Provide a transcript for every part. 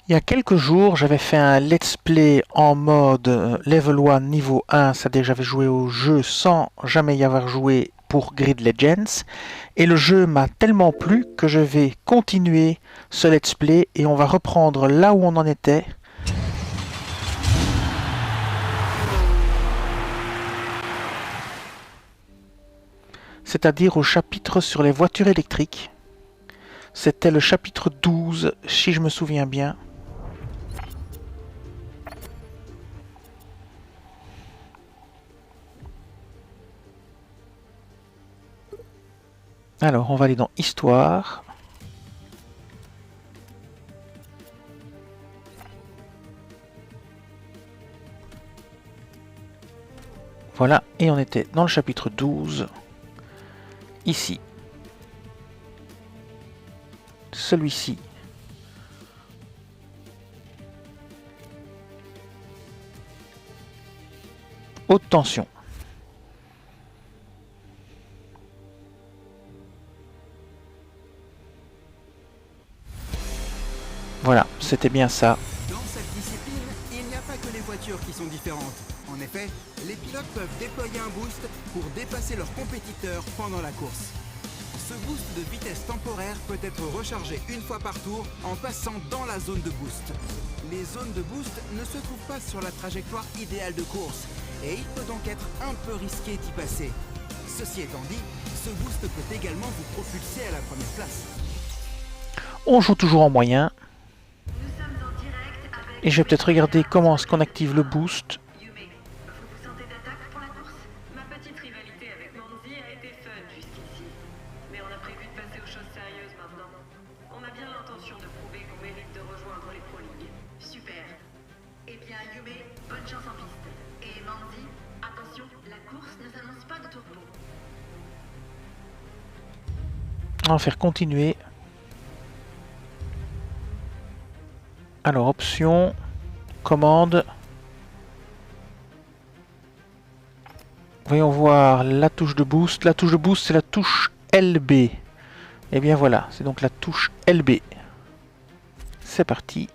Il y a quelques jours, j'avais fait un let's play en mode level 1 niveau 1, c'est-à-dire que j'avais joué au jeu sans jamais y avoir joué pour Grid Legends, et le jeu m'a tellement plu que je vais continuer ce let's play et on va reprendre là où on en était. C'est-à-dire au chapitre sur les voitures électriques. C'était le chapitre 12, si je me souviens bien. Alors, on va aller dans Histoire. Voilà, et on était dans le chapitre 12. Ici. Celui-ci. Haute tension. Voilà, c'était bien ça. Dans cette discipline, il n'y a pas que les voitures qui sont différentes. En effet, les pilotes peuvent déployer un boost pour dépasser leurs compétiteurs pendant la course. Ce boost de vitesse temporaire peut être rechargé une fois par tour en passant dans la zone de boost. Les zones de boost ne se trouvent pas sur la trajectoire idéale de course et il peut donc être un peu risqué d'y passer. Ceci étant dit, ce boost peut également vous propulser à la première place. On joue toujours en moyen. Et je vais peut-être regarder comment est-ce qu'on active le boost. Yume, vous vous sentez d'attaque pour la course? Ma petite rivalité avec Manzi a été fun jusqu'ici. Mais on a prévu de passer aux choses sérieuses maintenant. On a bien l'intention de prouver qu'on mérite de rejoindre les Pro League. Super. Eh bien, Yume, bonne chance en piste. Et Manzi, attention, la course ne s'annonce pas de tourbeau. On va faire continuer. Alors, option, commande. Voyons voir la touche de boost. La touche de boost, c'est la touche LB. Et bien voilà, c'est donc la touche LB. C'est parti.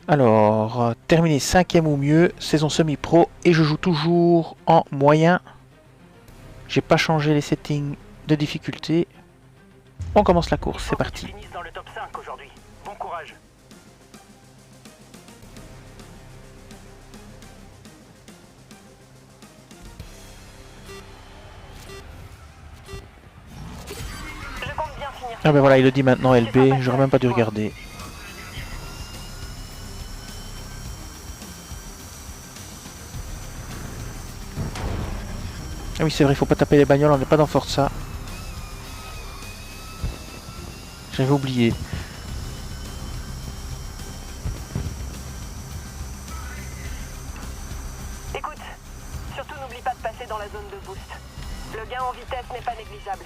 Alors, terminé 5e ou mieux, saison semi-pro, et je joue toujours en moyen. J'ai pas changé les settings de difficulté. On commence la course, c'est parti. Finissent dans le top 5 aujourd'hui. Bon courage. Je compte bien finir. Ah ben voilà, il le dit maintenant LB, j'aurais même pas dû regarder. Ah oui, c'est vrai, il faut pas taper les bagnoles, on n'est pas dans Forza. J'avais oublié. Écoute, surtout n'oublie pas de passer dans la zone de boost. Le gain en vitesse n'est pas négligeable.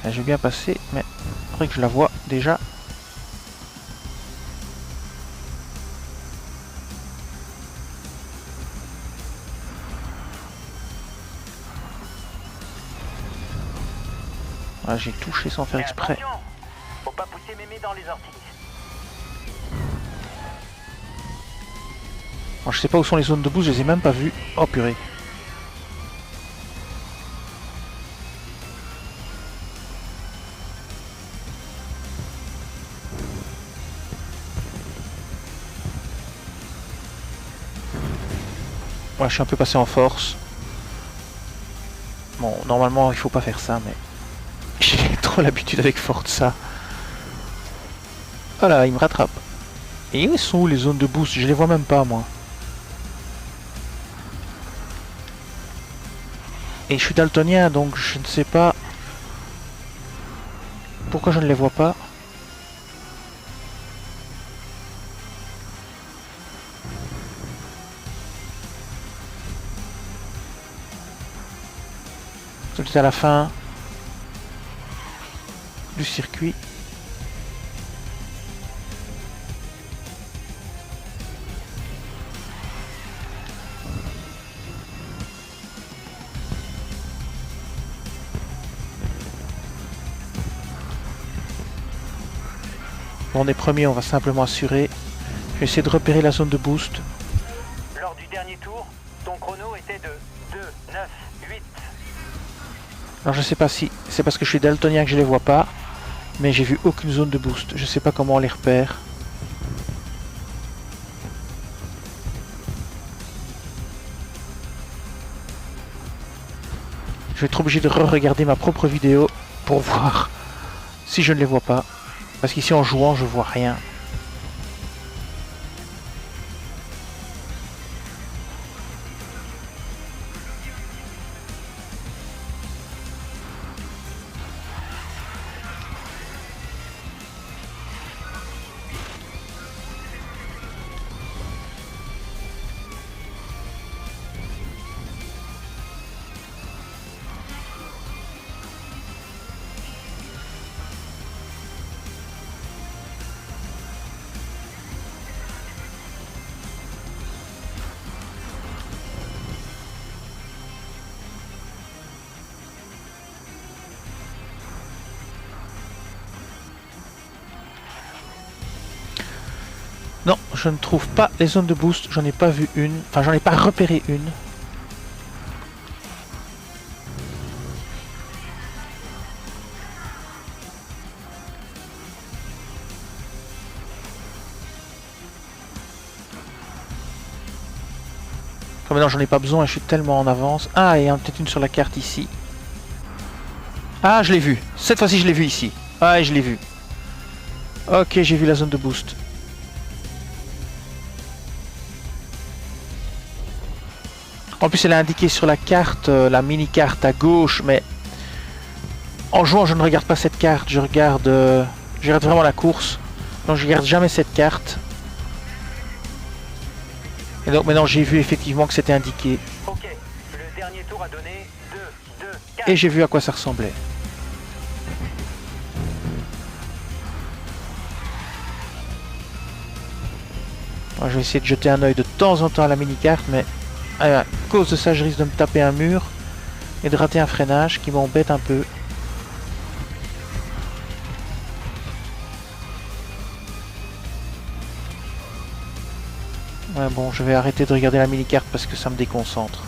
Je vais bien passer, mais il faudrait que je la vois déjà. Ah, j'ai touché sans faire Mais exprès. attention, faut pas pousser mémé dans les orties. Alors, je sais pas où sont les zones de boost, je les ai même pas vues. Oh purée. Ouais, je suis un peu passé en force. Bon, normalement, il faut pas faire ça, mais... J'ai trop l'habitude avec Forza. Voilà, il me rattrape. Et où sont où les zones de boost? Je les vois même pas, moi. Et je suis daltonien, donc je ne sais pas... Pourquoi je ne les vois pas? C'est à la fin du circuit. On est premier, on va simplement assurer. Je vais essayer de repérer la zone de boost. Lors du dernier tour, ton chrono était de 2, 9, 8. Alors je sais pas si c'est parce que je suis daltonien que je les vois pas, mais j'ai vu aucune zone de boost. Je sais pas comment on les repère. Je vais être obligé de re-regarder ma propre vidéo pour voir si je ne les vois pas. Parce qu'ici en jouant je vois rien. Non, je ne trouve pas les zones de boost, j'en ai pas vu une, enfin j'en ai pas repéré une. Enfin, maintenant j'en ai pas besoin, je suis tellement en avance. Ah, et il y en a peut-être une sur la carte ici. Ah, je l'ai vu, cette fois-ci je l'ai vu ici. Ah, et je l'ai vu. Ok, j'ai vu la zone de boost. En plus, elle est indiquée sur la carte, la mini-carte à gauche, mais en jouant, je ne regarde pas cette carte, je regarde vraiment la course. Donc, je regarde jamais cette carte. Et donc, maintenant, j'ai vu effectivement que c'était indiqué. Ok, le dernier tour a donné 2, 2, 4. Et j'ai vu à quoi ça ressemblait. Alors, je vais essayer de jeter un œil de temps en temps à la mini-carte, mais à cause de ça, je risque de me taper un mur et de rater un freinage qui m'embête un peu. Ouais, bon, je vais arrêter de regarder la mini-carte parce que ça me déconcentre.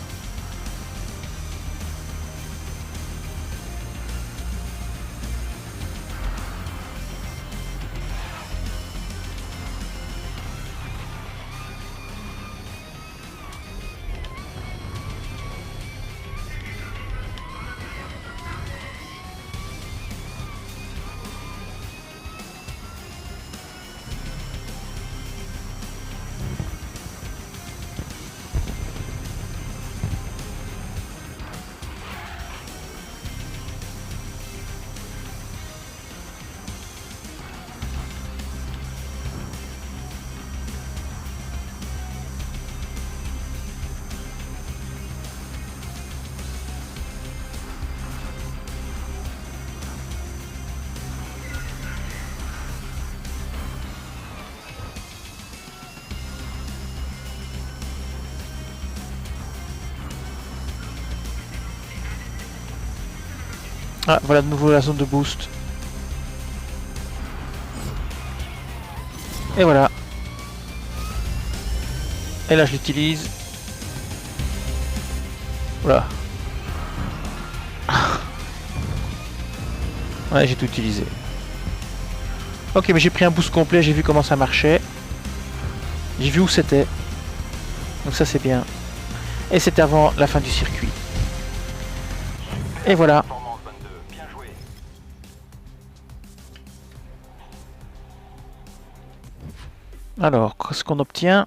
Ah, voilà de nouveau la zone de boost. Et voilà. Et là je l'utilise. Voilà. Ouais, j'ai tout utilisé. Ok, mais j'ai pris un boost complet, j'ai vu comment ça marchait. J'ai vu où c'était. Donc ça c'est bien. Et c'était avant la fin du circuit. Et voilà. Bien joué. Alors, qu'est-ce qu'on obtient?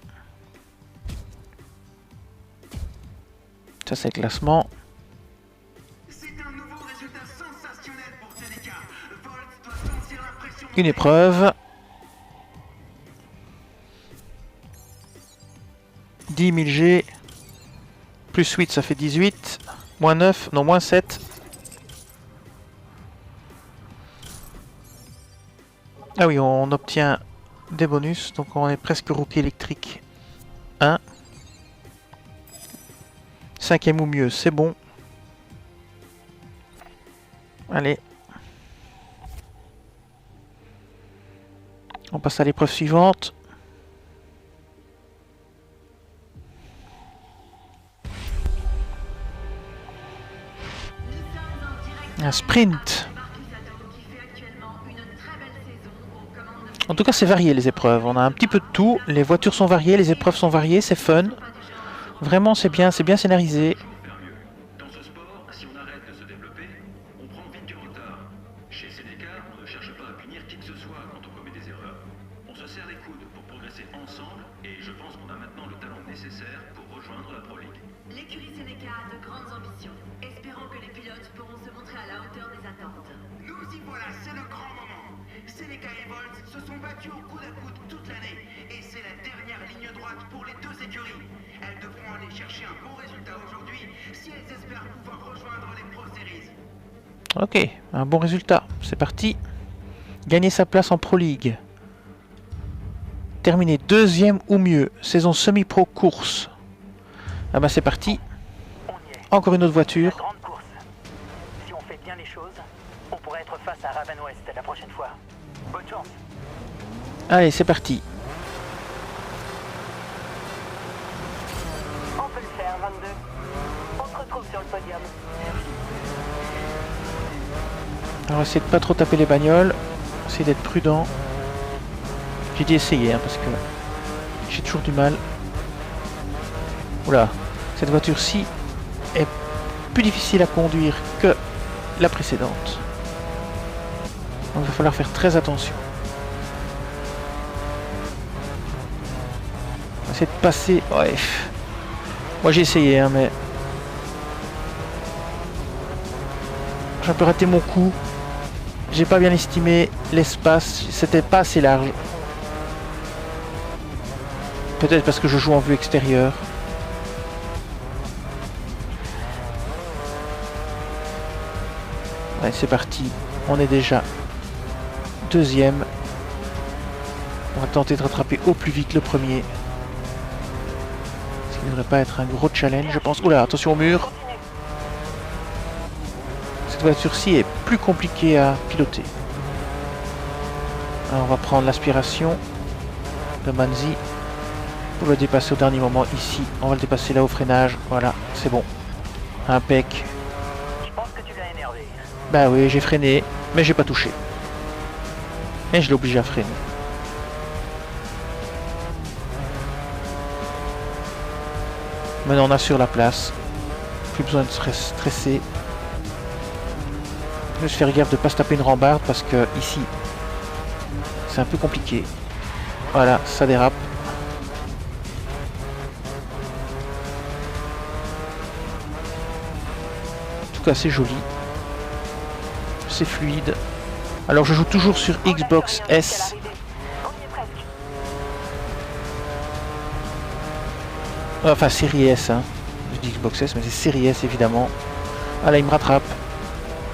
Ça c'est le classement. C'est un nouveau résultat sensationnel pour TDK. Volt doit sentir l'impression. Une épreuve. 10 000 G. Plus 8, ça fait 18. Moins 9, non, moins 7. Ah oui, on obtient des bonus. Donc on est presque rookie électrique 1. 5e ou mieux, c'est bon. Allez. On passe à l'épreuve suivante. Un sprint. En tout cas, c'est varié les épreuves. On a un petit peu de tout. Les voitures sont variées, les épreuves sont variées, c'est fun. Vraiment, c'est bien scénarisé. Dans ce sport, si on arrête de se développer, on prend vite du retard. Chez Seneca, on ne cherche pas à punir qui que ce soit quand on commet des erreurs. On se serre les coudes pour progresser ensemble et je pense qu'on a maintenant le talent nécessaire pour rejoindre la Pro League. L'écurie Seneca a de grandes ambitions. Espérons que les pilotes pourront se montrer à la hauteur des attentes. Nous y voilà, c'est le grand moment. Seneca et Volt se sont battus au coude à coude toute l'année. Et c'est la dernière ligne droite pour les deux écuries. Elles devront aller chercher un bon résultat aujourd'hui si elles espèrent pouvoir rejoindre les Pro Series. Ok, un bon résultat. C'est parti. Gagner sa place en Pro League. Terminer deuxième ou mieux. Saison semi-pro course. Ah bah c'est parti. On y est. Encore une autre La voiture. grande course. Si on fait bien les choses, on pourrait être face à Raven West la prochaine fois. Bonne chance. Allez, c'est parti. On peut le faire, 22. On se retrouve sur le podium. Alors, essayer de pas trop taper les bagnoles. Essayer d'être prudent. J'ai dit essayer, hein, parce que j'ai toujours du mal. Oula, cette voiture-ci est plus difficile à conduire que la précédente. Donc il va falloir faire très attention. On va essayer de passer. Ouais. Moi j'ai essayé, hein, mais j'ai un peu raté mon coup. J'ai pas bien estimé l'espace. C'était pas assez large. Peut-être parce que je joue en vue extérieure. Allez, c'est parti. On est déjà deuxième. On va tenter de rattraper au plus vite le premier. Ce qui ne devrait pas être un gros challenge, je pense. Oula, attention au mur. Cette voiture-ci est plus compliquée à piloter. Alors, on va prendre l'aspiration de Manzi pour le dépasser au dernier moment ici. On va le dépasser là au freinage. Voilà, c'est bon. Impec. Je pense que tu l'as énervé. Bah oui, j'ai freiné, mais j'ai pas touché. Et je l'ai obligé à freiner. Maintenant on assure la place. Plus besoin de se stresser. Juste faire gaffe de pas se taper une rambarde parce que ici c'est un peu compliqué. Voilà, ça dérape. En tout cas c'est joli. C'est fluide. Alors je joue toujours sur Xbox S. On y est presque. Enfin série S, hein. Je dis Xbox S, mais c'est série S évidemment. Ah là il me rattrape.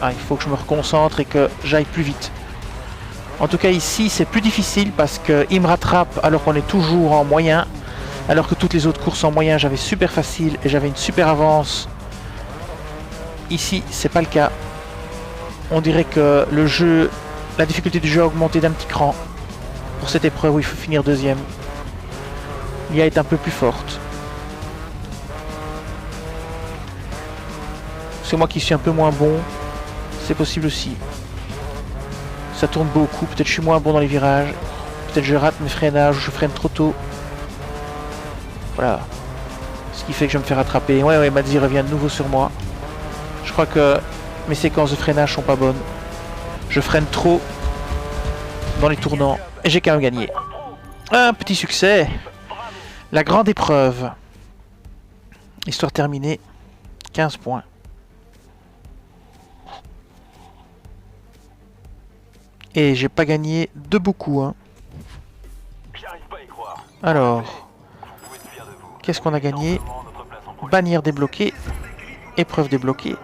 Ah, il faut que je me reconcentre et que j'aille plus vite. En tout cas ici c'est plus difficile parce qu'il me rattrape alors qu'on est toujours en moyen. Alors que toutes les autres courses en moyen j'avais super facile et j'avais une super avance. Ici c'est pas le cas. On dirait que le jeu, la difficulté du jeu a augmenté d'un petit cran. Pour cette épreuve où il faut finir deuxième. L'IA est un peu plus forte. C'est moi qui suis un peu moins bon. C'est possible aussi. Ça tourne beaucoup. Peut-être je suis moins bon dans les virages. Peut-être je rate mes freinages ou je freine trop tôt. Voilà. Ce qui fait que je me fais rattraper. Ouais, Madzi revient de nouveau sur moi. Je crois que mes séquences de freinage sont pas bonnes. Je freine trop dans les tournants et j'ai quand même gagné. Un petit succès. La grande épreuve. Histoire terminée. 15 points. Et j'ai pas gagné de beaucoup, hein. J'arrive pas à y croire. Alors, Vous pouvez être fiers de vous. qu'est-ce qu'on a gagné? Seulement notre place en Pro League. Bannière débloquée. Épreuve débloquée.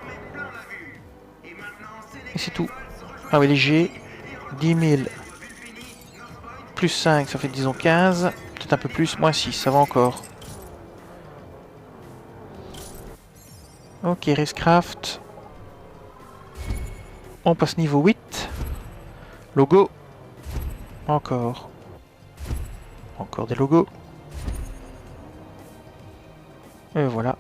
Et c'est tout. Ah oui, léger. 10 000. Plus 5, ça fait disons 15. Peut-être un peu plus. Moins 6, ça va encore. Ok, Racecraft. On passe niveau 8. Logo. Encore. Encore des logos. Et voilà.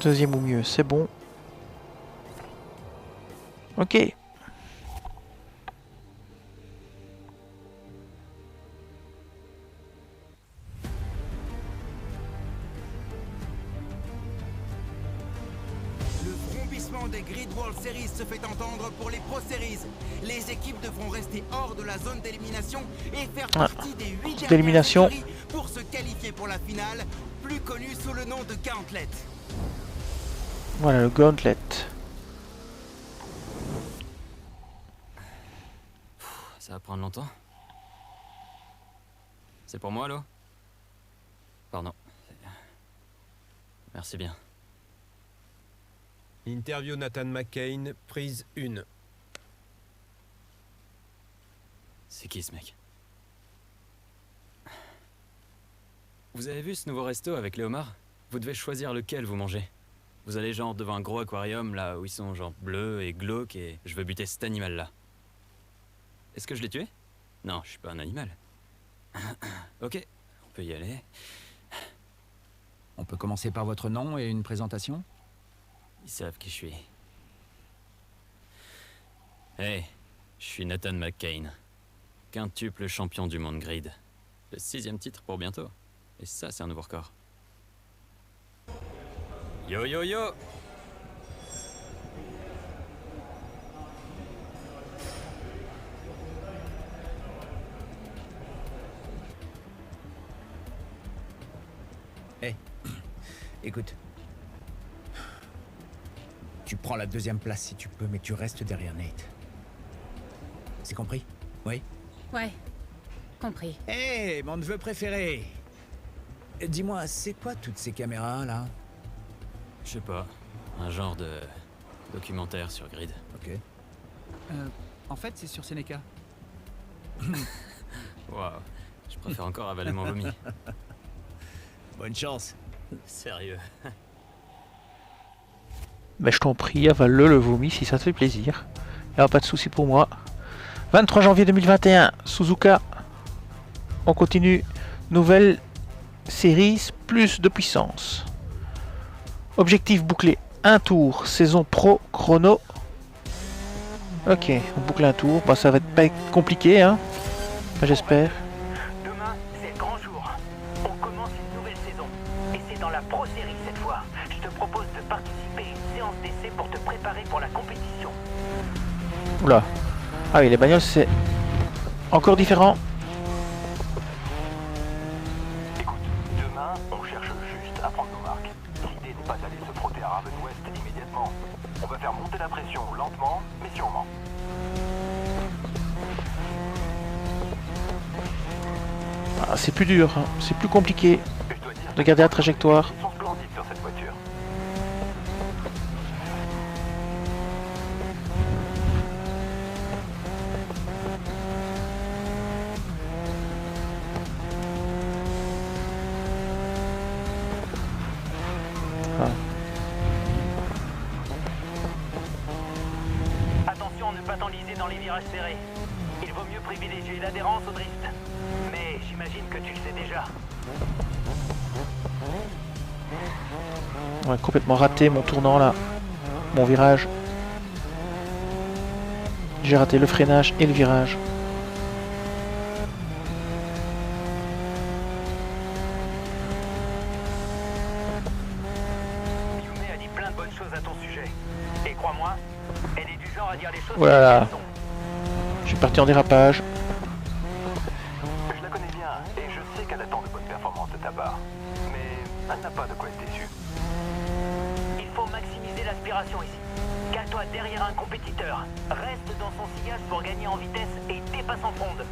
Deuxième ou mieux, c'est bon. Ok. Le vrombissement des Grid World Series se fait entendre pour les Pro Series. Les équipes devront rester hors de la zone d'élimination et faire partie des 8 dernières d'élimination. écuries pour se qualifier pour la finale, plus connue sous le nom de Gauntlet. Voilà le Gauntlet. Ça va prendre longtemps. C'est pour moi, l'eau? Pardon. Merci bien. Interview Nathan McCain, prise 1. C'est qui ce mec? Vous avez vu ce nouveau resto avec les homards? Vous devez choisir lequel vous mangez. Vous allez genre devant un gros aquarium là où ils sont genre bleus et glauques et je veux buter cet animal là. Est-ce que je l'ai tué? Non, je suis pas un animal. Ok, on peut y aller. On peut commencer par votre nom et une présentation? Ils savent qui je suis. Hey, je suis Nathan McCain. Quintuple champion du monde grid. Le 6e titre pour bientôt. Et ça, c'est un nouveau record. Yo yo yo! Hey, écoute. Tu prends la 2e place si tu peux, mais tu restes derrière Nate. C'est compris? Oui? Ouais, compris. Hey, mon neveu préféré! Dis-moi, c'est quoi toutes ces caméras, là? Je sais pas. Un genre de documentaire sur grid. Ok. En fait, c'est sur Seneca. Waouh. Je préfère encore avaler mon vomi. Bonne chance. Sérieux. Mais je t'en prie, avale-le le vomi si ça te fait plaisir. Il n'y a pas de souci pour moi. 23 janvier 2021, Suzuka. On continue. Nouvelle série, plus de puissance. Objectif bouclé. Un tour. Saison pro chrono. Ok, on boucle un tour. Bah, ça va pas être compliqué, hein. Enfin, j'espère. Demain, c'est le grand jour. On commence une nouvelle saison. Et c'est dans la Pro Série cette fois. Je te propose de participer à une séance d'essai pour te préparer pour la compétition. Oula. Ah oui, les bagnoles, c'est encore différent. Écoute, demain, on cherche juste à prendre nos marques. L'idée n'est pas d'aller se frotter à Raven West immédiatement. On va faire monter la pression lentement, mais sûrement. Ah, c'est plus dur, hein. C'est plus compliqué. Et je dois dire, de garder la trajectoire. ils sont splendides sur cette voiture. Attention à ne pas t'enliser dans les virages serrés. Il vaut mieux privilégier l'adhérence au drift. Mais j'imagine que tu le sais déjà. Ouais, complètement raté mon tournant là. Mon virage. J'ai raté le freinage et le virage. Yume a dit plein de bonnes choses à ton sujet. Et crois-moi, elle est du genre à dire les choses Oh là là. comme elles sont. Je suis parti en dérapage. Je la connais bien et je sais qu'elle attend de bonnes performances de ta part. Mais elle n'a pas de quoi être déçue. Il faut maximiser l'aspiration ici. Cale-toi derrière un compétiteur. Reste dans son sillage pour gagner en vitesse et dépasse en fronde.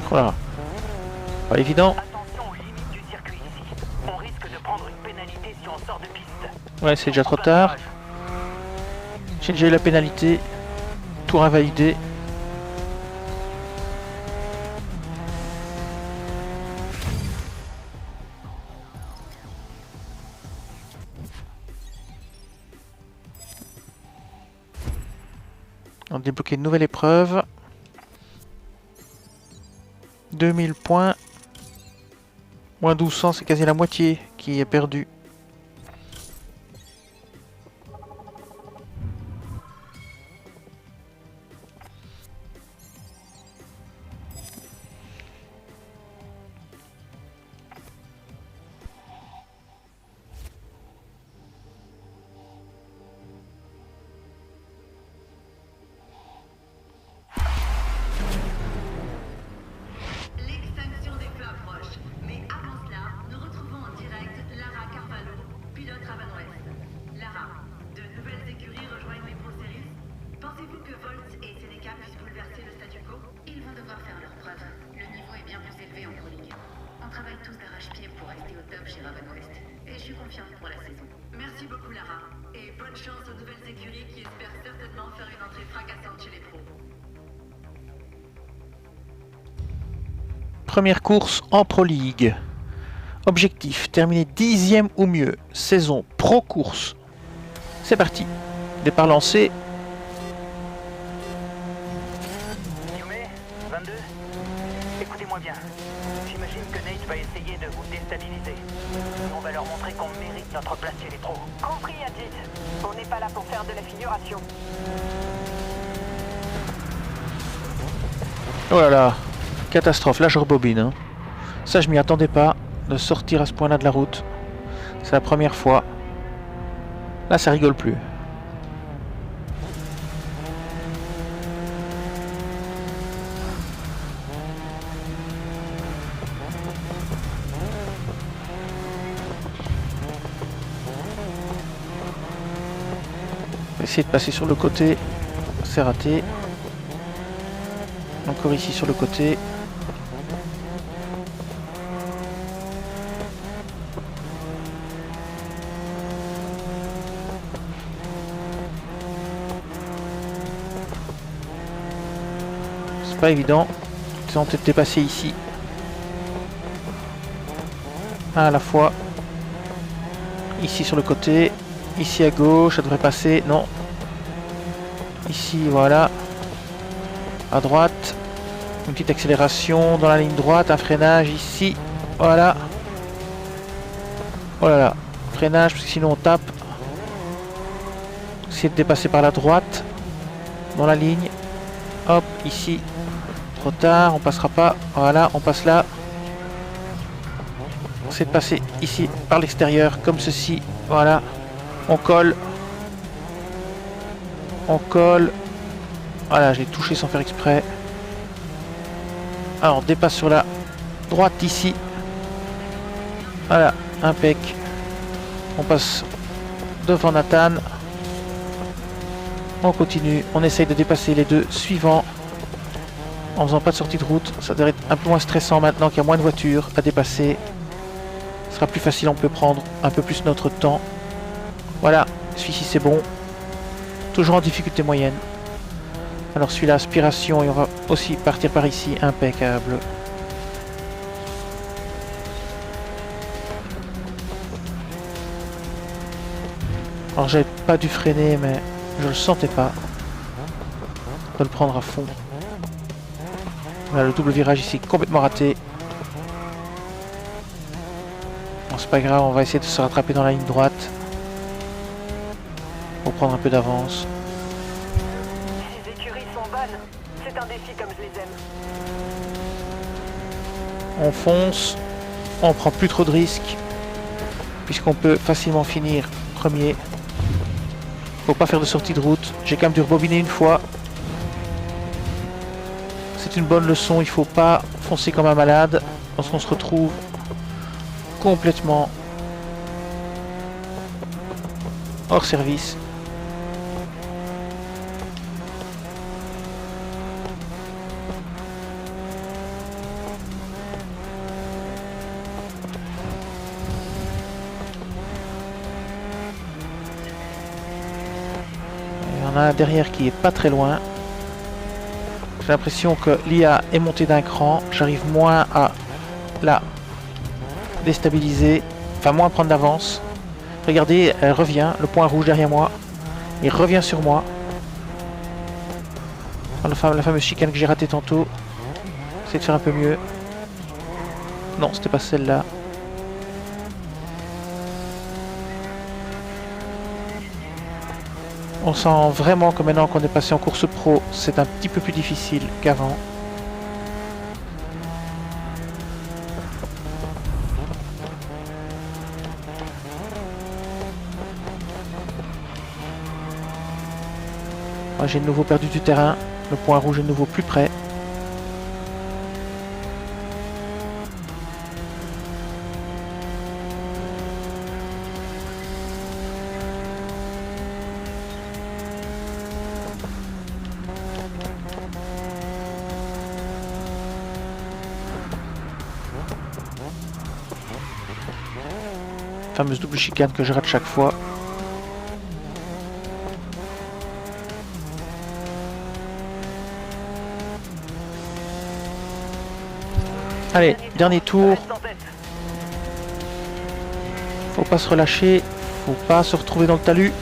Voilà. Pas évident. Attention aux limites du circuit ici. On risque de prendre une pénalité si on sort de piste. Ouais, c'est déjà trop tard. J'ai déjà eu la pénalité. Tour invalidé. On a débloqué une nouvelle épreuve. 2000 points. Moins 1200, c'est quasi la moitié qui est perdue. L'extinction des feux approche. Mais avant cela, nous retrouvons en direct Lara Carvalho, pilote Ravenwest. Lara, de nouvelles écuries rejoignent les Proceris. Pensez-vous que Volt et Seneca puissent bouleverser le statu quo? Ils vont devoir faire leurs preuves. Le niveau est bien plus élevé en Pro League. On travaille tous d'arrache-pied pour rester au top chez Ravenwest. Et je suis confiante pour la saison. Merci beaucoup, Lara. Et bonne chance aux nouvelles écuries qui espèrent certainement faire une entrée fracassante chez les pros. Première course en Pro League. Objectif, terminer 10e ou mieux. Saison Pro Course. C'est parti. Départ lancé. Yume, 22. Écoutez-moi bien. J'imagine que Nate va essayer de vous déstabiliser. On va leur montrer qu'on mérite notre place chez les pros. Compris, Adit. On n'est pas là pour faire de la figuration. Oh là là. Catastrophe, là je rebobine. Hein. Ça je m'y attendais pas de sortir à ce point là de la route. C'est la première fois. Là ça rigole plus. Essayer de passer sur le côté. C'est raté. Encore ici sur le côté. C'est pas évident. Ils ont peut-être dépassé ici. Un à la fois. Ici sur le côté. Ici à gauche, ça devrait passer. Non. Ici, voilà. À droite. Une petite accélération dans la ligne droite. Un freinage ici. Voilà. Oh là là. Freinage, parce que sinon on tape. Essayer de dépasser par la droite. Dans la ligne. Hop, ici. Trop tard, on passera pas. Voilà, on passe là. On essaie de passer ici par l'extérieur, comme ceci. Voilà. On colle. On colle. Voilà, je l'ai touché sans faire exprès. Alors, on dépasse sur la droite ici. Voilà, impec. On passe devant Nathan. On continue. On essaye de dépasser les deux suivants. En faisant pas de sortie de route. Ça devrait être un peu moins stressant maintenant qu'il y a moins de voitures à dépasser. Ce sera plus facile, on peut prendre un peu plus notre temps. Voilà, celui-ci c'est bon. Toujours en difficulté moyenne. Alors celui-là, aspiration, et on va aussi partir par ici, impeccable. Alors j'avais pas dû freiner, mais je le sentais pas. On va le prendre à fond. Voilà, le double virage ici, complètement raté. Bon, c'est pas grave, on va essayer de se rattraper dans la ligne droite. Pour prendre un peu d'avance. Ces écuries sont bonnes. C'est un défi comme je les aime. On fonce. On prend plus trop de risques. Puisqu'on peut facilement finir premier. Faut pas faire de sortie de route. J'ai quand même dû rebobiner une fois. C'est une bonne leçon. Il faut pas foncer comme un malade. Lorsqu'on se retrouve complètement hors service. Il y en a un derrière qui est pas très loin. J'ai l'impression que l'IA est montée d'un cran. J'arrive moins à la déstabiliser. Enfin, moins à prendre d'avance. Regardez, elle revient. Le point rouge derrière moi. Il revient sur moi. Enfin, la fameuse chicane que j'ai ratée tantôt. Essayer de faire un peu mieux. Non, c'était pas celle-là. On sent vraiment que maintenant qu'on est passé en course pro, c'est un petit peu plus difficile qu'avant. J'ai de nouveau perdu du terrain. Le point rouge est de nouveau plus près. Fameuse double chicane que je rate chaque fois. Allez, dernier tour. Faut pas se relâcher. Faut pas se retrouver dans le talus.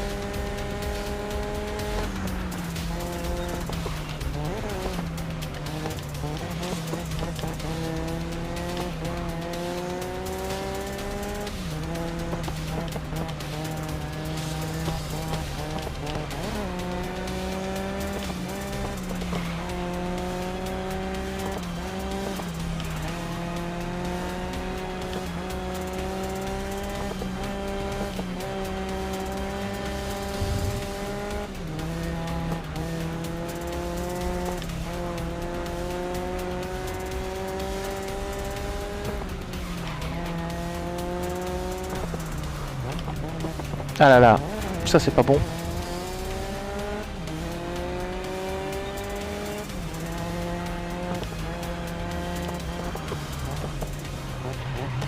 Ah là là, ça c'est pas bon.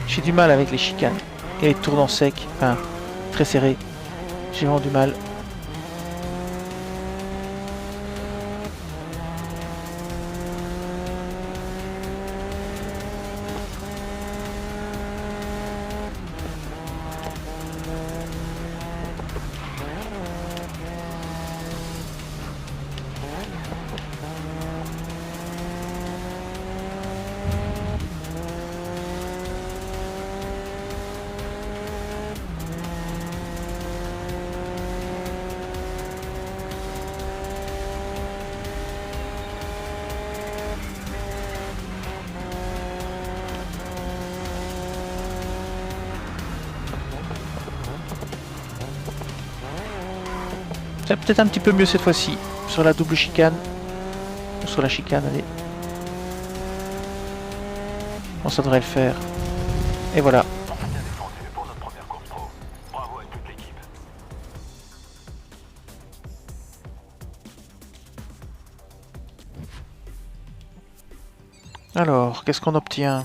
J'ai du mal avec les chicanes et les tournants secs, enfin très serrés. J'ai vraiment du mal. C'est peut-être un petit peu mieux cette fois-ci, sur la double chicane, ou sur la chicane, allez. Bon, ça devrait le faire. Et voilà. Alors, qu'est-ce qu'on obtient?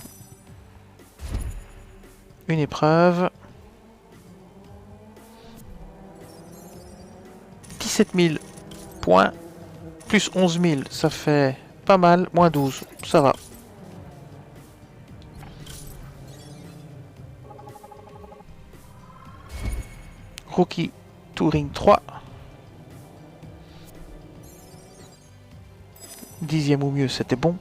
Une épreuve. 17 000 points, plus 11 000, ça fait pas mal, moins 12, ça va. Rookie Touring 3. 10e ou mieux, c'était bon.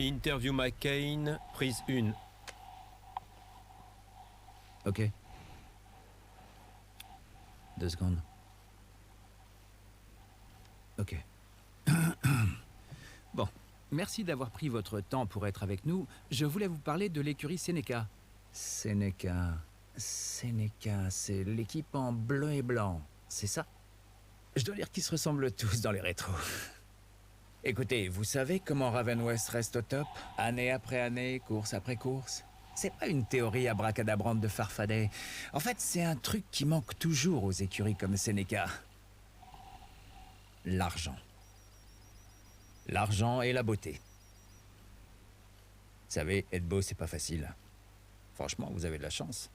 Interview McCain, prise 1. Ok. 2 secondes. Ok. Bon, merci d'avoir pris votre temps pour être avec nous. Je voulais vous parler de l'écurie Seneca. Seneca, c'est l'équipe en bleu et blanc, c'est ça? Je dois dire qu'ils se ressemblent tous dans les rétros. Écoutez, vous savez comment Raven West reste au top? Année après année, course après course. C'est pas une théorie abracadabrante de Farfadet. En fait, c'est un truc qui manque toujours aux écuries comme Seneca. L'argent. L'argent et la beauté. Vous savez, être beau, c'est pas facile. Franchement, vous avez de la chance.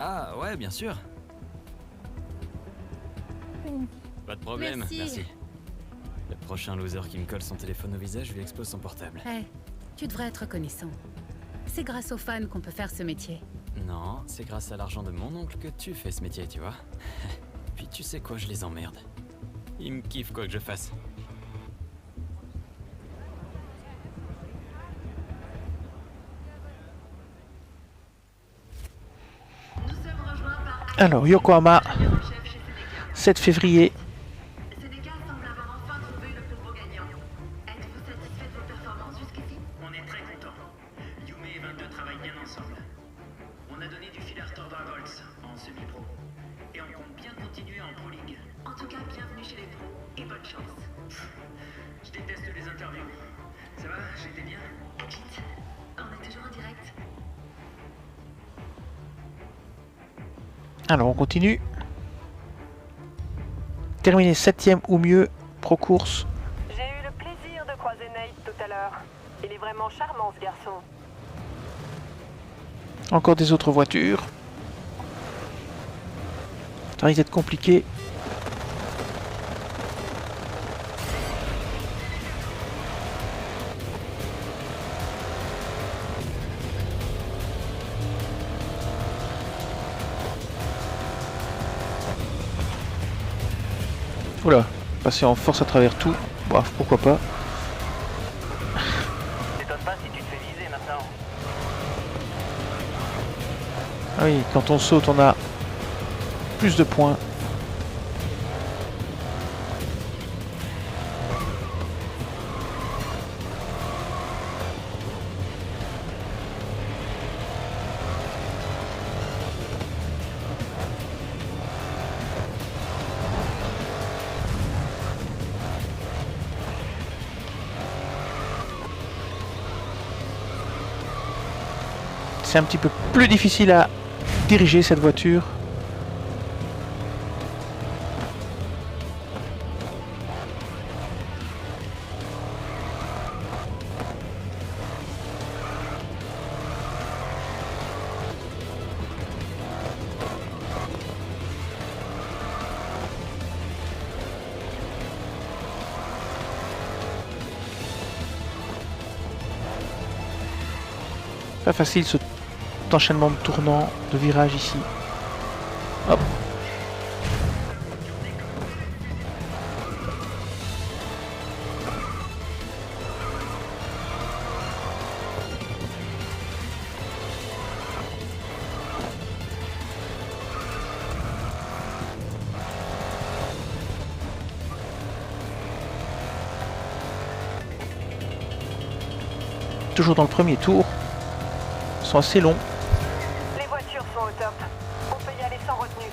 Ah ouais, bien sûr. Pas de problème, merci. Le prochain loser qui me colle son téléphone au visage lui expose son portable. Hey, tu devrais être reconnaissant. C'est grâce aux fans qu'on peut faire ce métier. Non, c'est grâce à l'argent de mon oncle que tu fais ce métier, tu vois. Puis tu sais quoi, je les emmerde. Ils me kiffent quoi que je fasse. Nous sommes rejoints par Alors, Yokohama, ingénieur en chef chez Seneca. 7 février. Seneca semble avoir enfin trouvé le plus gros gagnant. Êtes-vous satisfait de vos performances jusqu'ici? On est très contents. Yume et 22 travaillent bien ensemble. On a donné du fil à retordre à Volts en semi-pro. Et on compte bien continuer en Pro League. En tout cas, bienvenue chez les pros et bonne chance. Je déteste les interviews. Ça va? J'étais bien? Edith, on est toujours en direct. Alors, on continue. Terminer 7ème ou mieux, pro course. J'ai eu le plaisir de croiser Nate tout à l'heure. Il est vraiment charmant ce garçon. Encore des autres voitures. Ça risque d'être compliqué. Oula, passer en force à travers tout. Bref, pourquoi pas. T'étonnes pas si tu te fais viser maintenant. Ah oui, quand on saute, on a plus de points. C'est un petit peu plus difficile à diriger cette voiture. Pas facile ce enchaînement de tournants, de virages ici. Hop. Toujours dans le premier tour. Ils sont assez longs. Les voitures sont au top. On peut y aller sans retenue.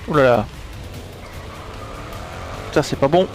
Ouh là là. Ça c'est pas bon.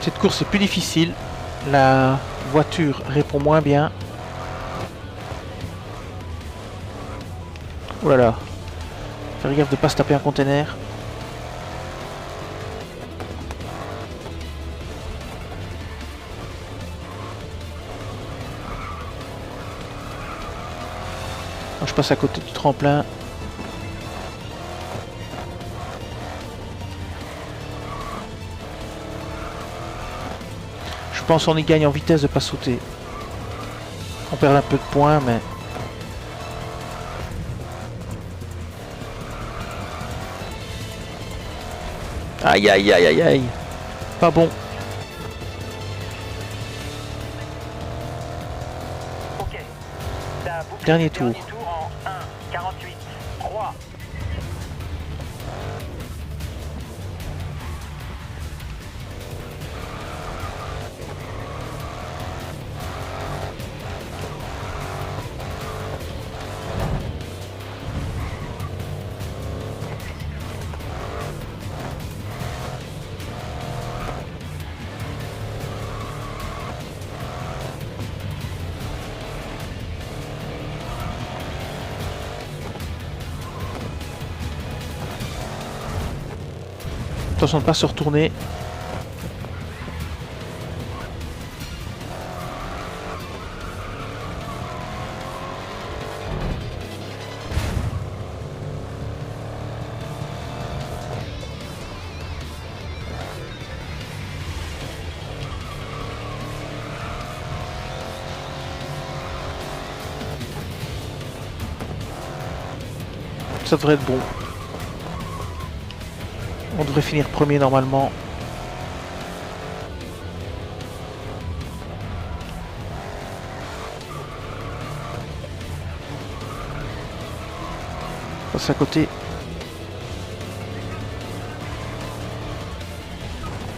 Cette course est plus difficile. La voiture répond moins bien. Oh là là. Faire gaffe de pas se taper un container. Moi, je passe à côté du tremplin. Je pense qu'on y gagne en vitesse de pas sauter. On perd un peu de points, mais... Aïe aïe aïe aïe aïe. Pas bon. Seneca, bouclez Dernier le tour. dernier tour en 1, 48, 3. Attention de ne pas se retourner. Ça devrait être bon. On devrait finir premier normalement. Passe à côté.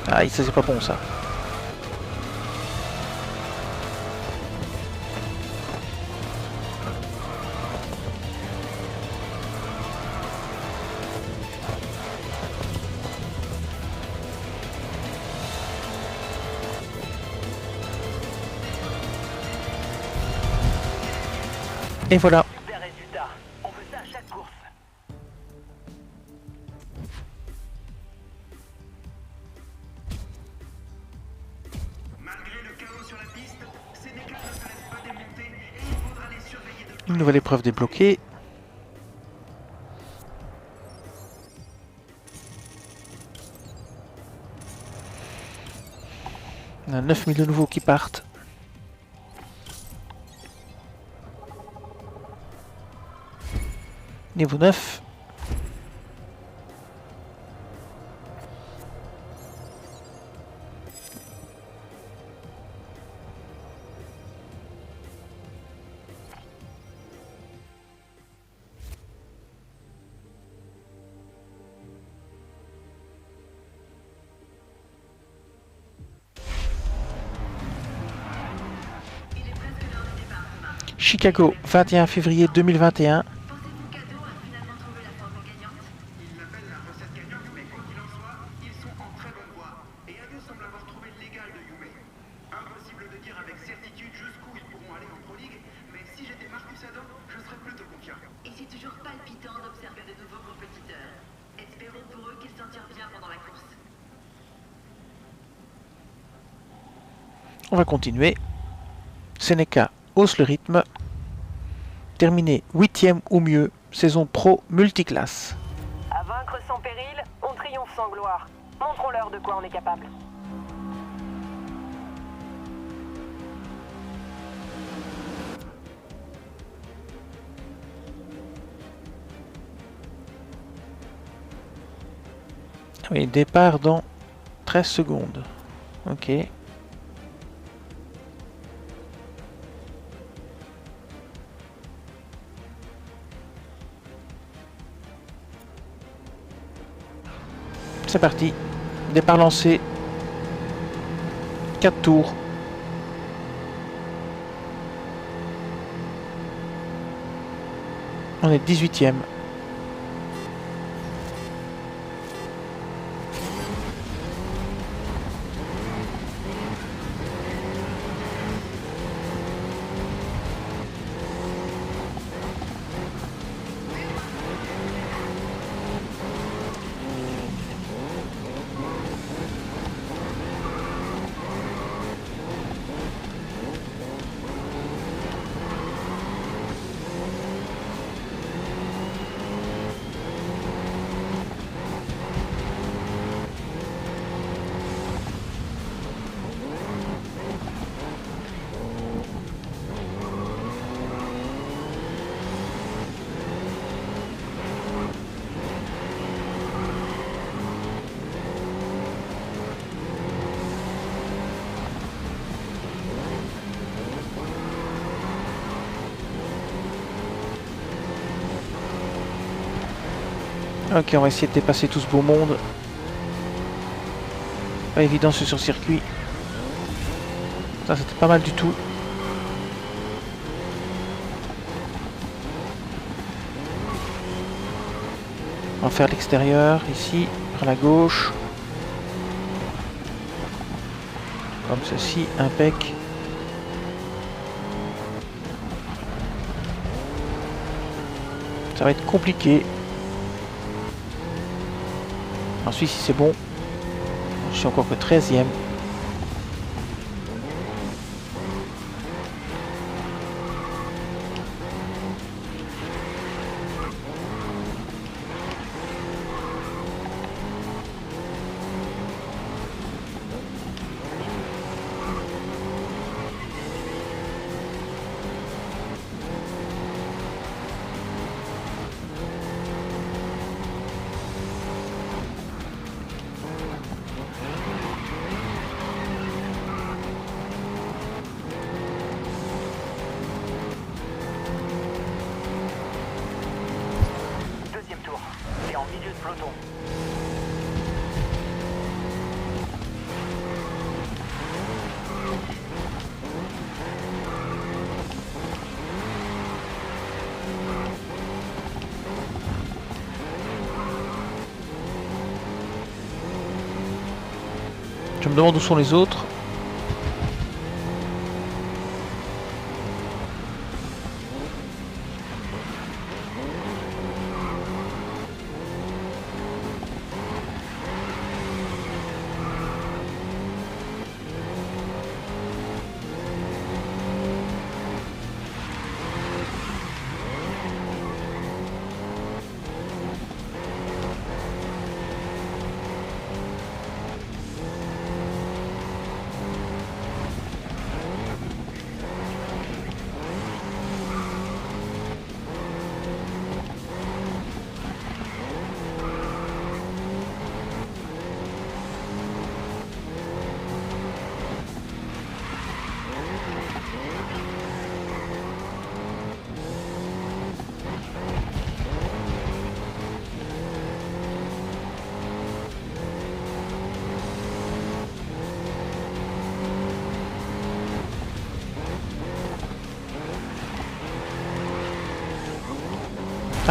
Ah, ça c'est pas bon ça. Et voilà. Super résultat. On veut ça à chaque course. Malgré le chaos sur la piste, Seneca ne se laisse pas démonter et il faudra les surveiller de Une nouvelle épreuve débloquée. On a 9000 de nouveaux qui partent. Niveau 9. Chicago, 21 février 2021. Pensez-vous qu'Ado a finalement trouvé la formule gagnante? Il l'appelle la recette gagnante, mais quoi qu'il en soit, ils sont en très bonne voie. Et Ado semble avoir trouvé le légal de Yume. Impossible de dire avec certitude jusqu'où ils pourront aller en Pro League, mais si j'étais Marcus Ado, je serais plutôt confiant. Et c'est toujours palpitant d'observer de nouveaux compétiteurs. Espérons pour eux qu'ils s'en tirent bien pendant la course. On va continuer. Seneca hausse le rythme. Terminé 8e ou mieux. Saison pro multiclasse. À vaincre sans péril, on triomphe sans gloire. Montrons-leur de quoi on est capable. Oui, départ dans 13 secondes. Ok. C'est parti. Départ lancé. 4 tours. On est 18e. Ok, on va essayer de dépasser tout ce beau monde. Pas évident ce sur circuit. Ça, c'était pas mal du tout. On va faire l'extérieur, ici, par la gauche. Comme ceci, impec. Ça va être compliqué. Ensuite, si c'est bon, je suis encore que 13e. Deuxième tour. T'es en milieu de peloton. Je me demande où sont les autres.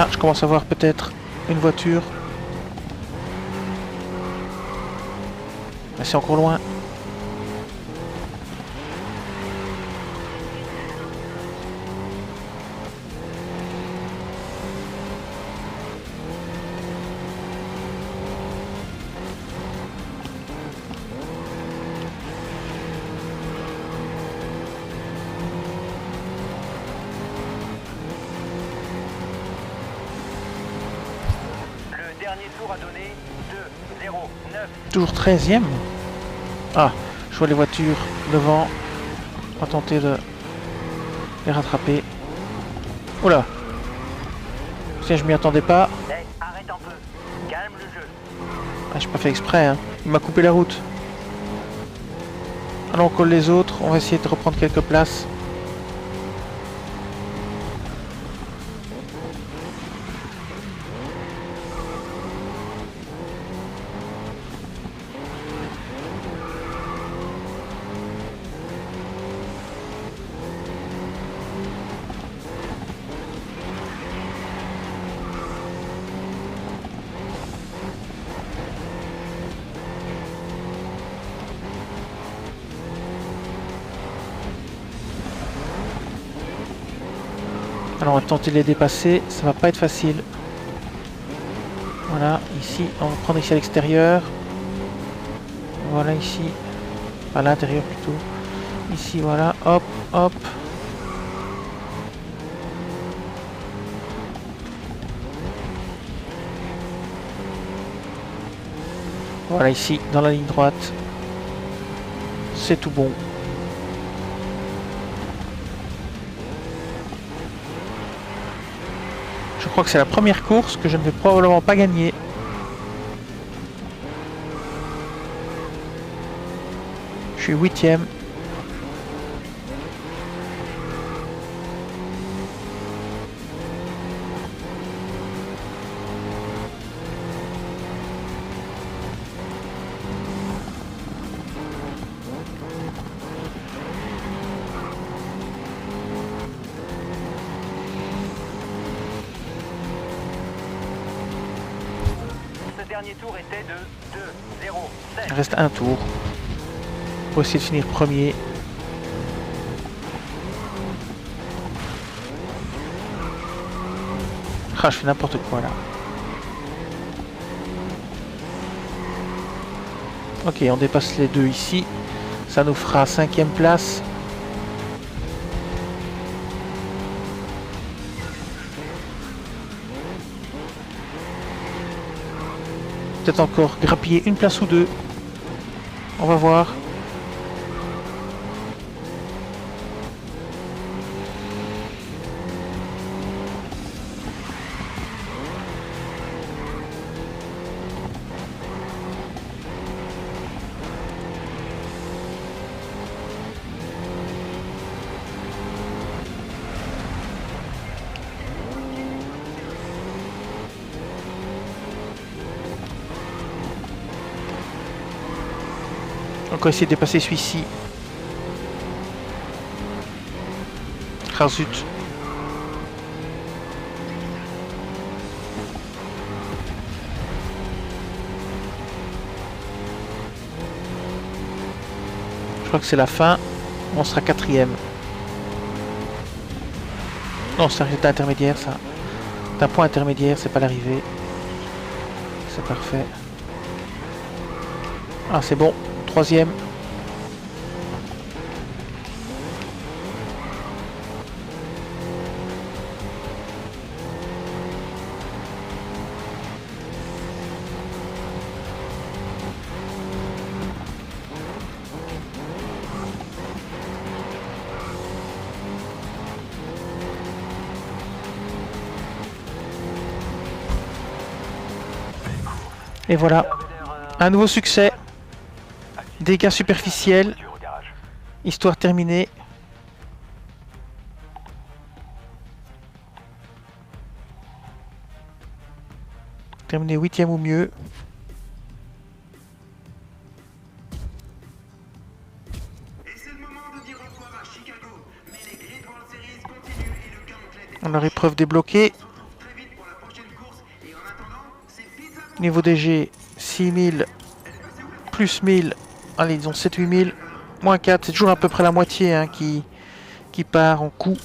Ah, je commence à voir peut-être une voiture. Mais c'est encore loin. Le dernier tour a donné 2-0-9. Toujours 13e. Ah, je vois les voitures devant. On va tenter de les rattraper. Oula. Tiens, je m'y attendais pas. Hey, arrête un peu. Calme le jeu. Ah, j'ai pas fait exprès, hein. Il m'a coupé la route. Alors on colle les autres. On va essayer de reprendre quelques places. Alors on va tenter de les dépasser, ça va pas être facile. Voilà, ici, on va prendre ici à l'extérieur. Voilà ici, à l'intérieur plutôt. Ici, voilà, hop, hop. Voilà ici, dans la ligne droite. C'est tout bon. Je crois que c'est la première course que je ne vais probablement pas gagner. Je suis 8e. dernier tour était de 2-0-7. Il reste un tour pour essayer de finir premier. Ah, je fais n'importe quoi là. Ok, on dépasse les deux ici. Ça nous fera 5e place. Peut-être encore grappiller une place ou deux. On va voir. Encore essayer de dépasser celui-ci. Ah zut. Je crois que c'est la fin. On sera 4e. Non, c'est un résultat intermédiaire ça. C'est un point intermédiaire, c'est pas l'arrivée. C'est parfait. Ah, c'est bon. 3e. Et voilà, un nouveau succès. Dégâts superficiels. Histoire terminée. Terminé 8e ou mieux. On a épreuve débloquée. Niveau DG, 6000 plus 1000. Allez, disons 7-8 000. Moins 4, c'est toujours à peu près la moitié hein, qui part en coût.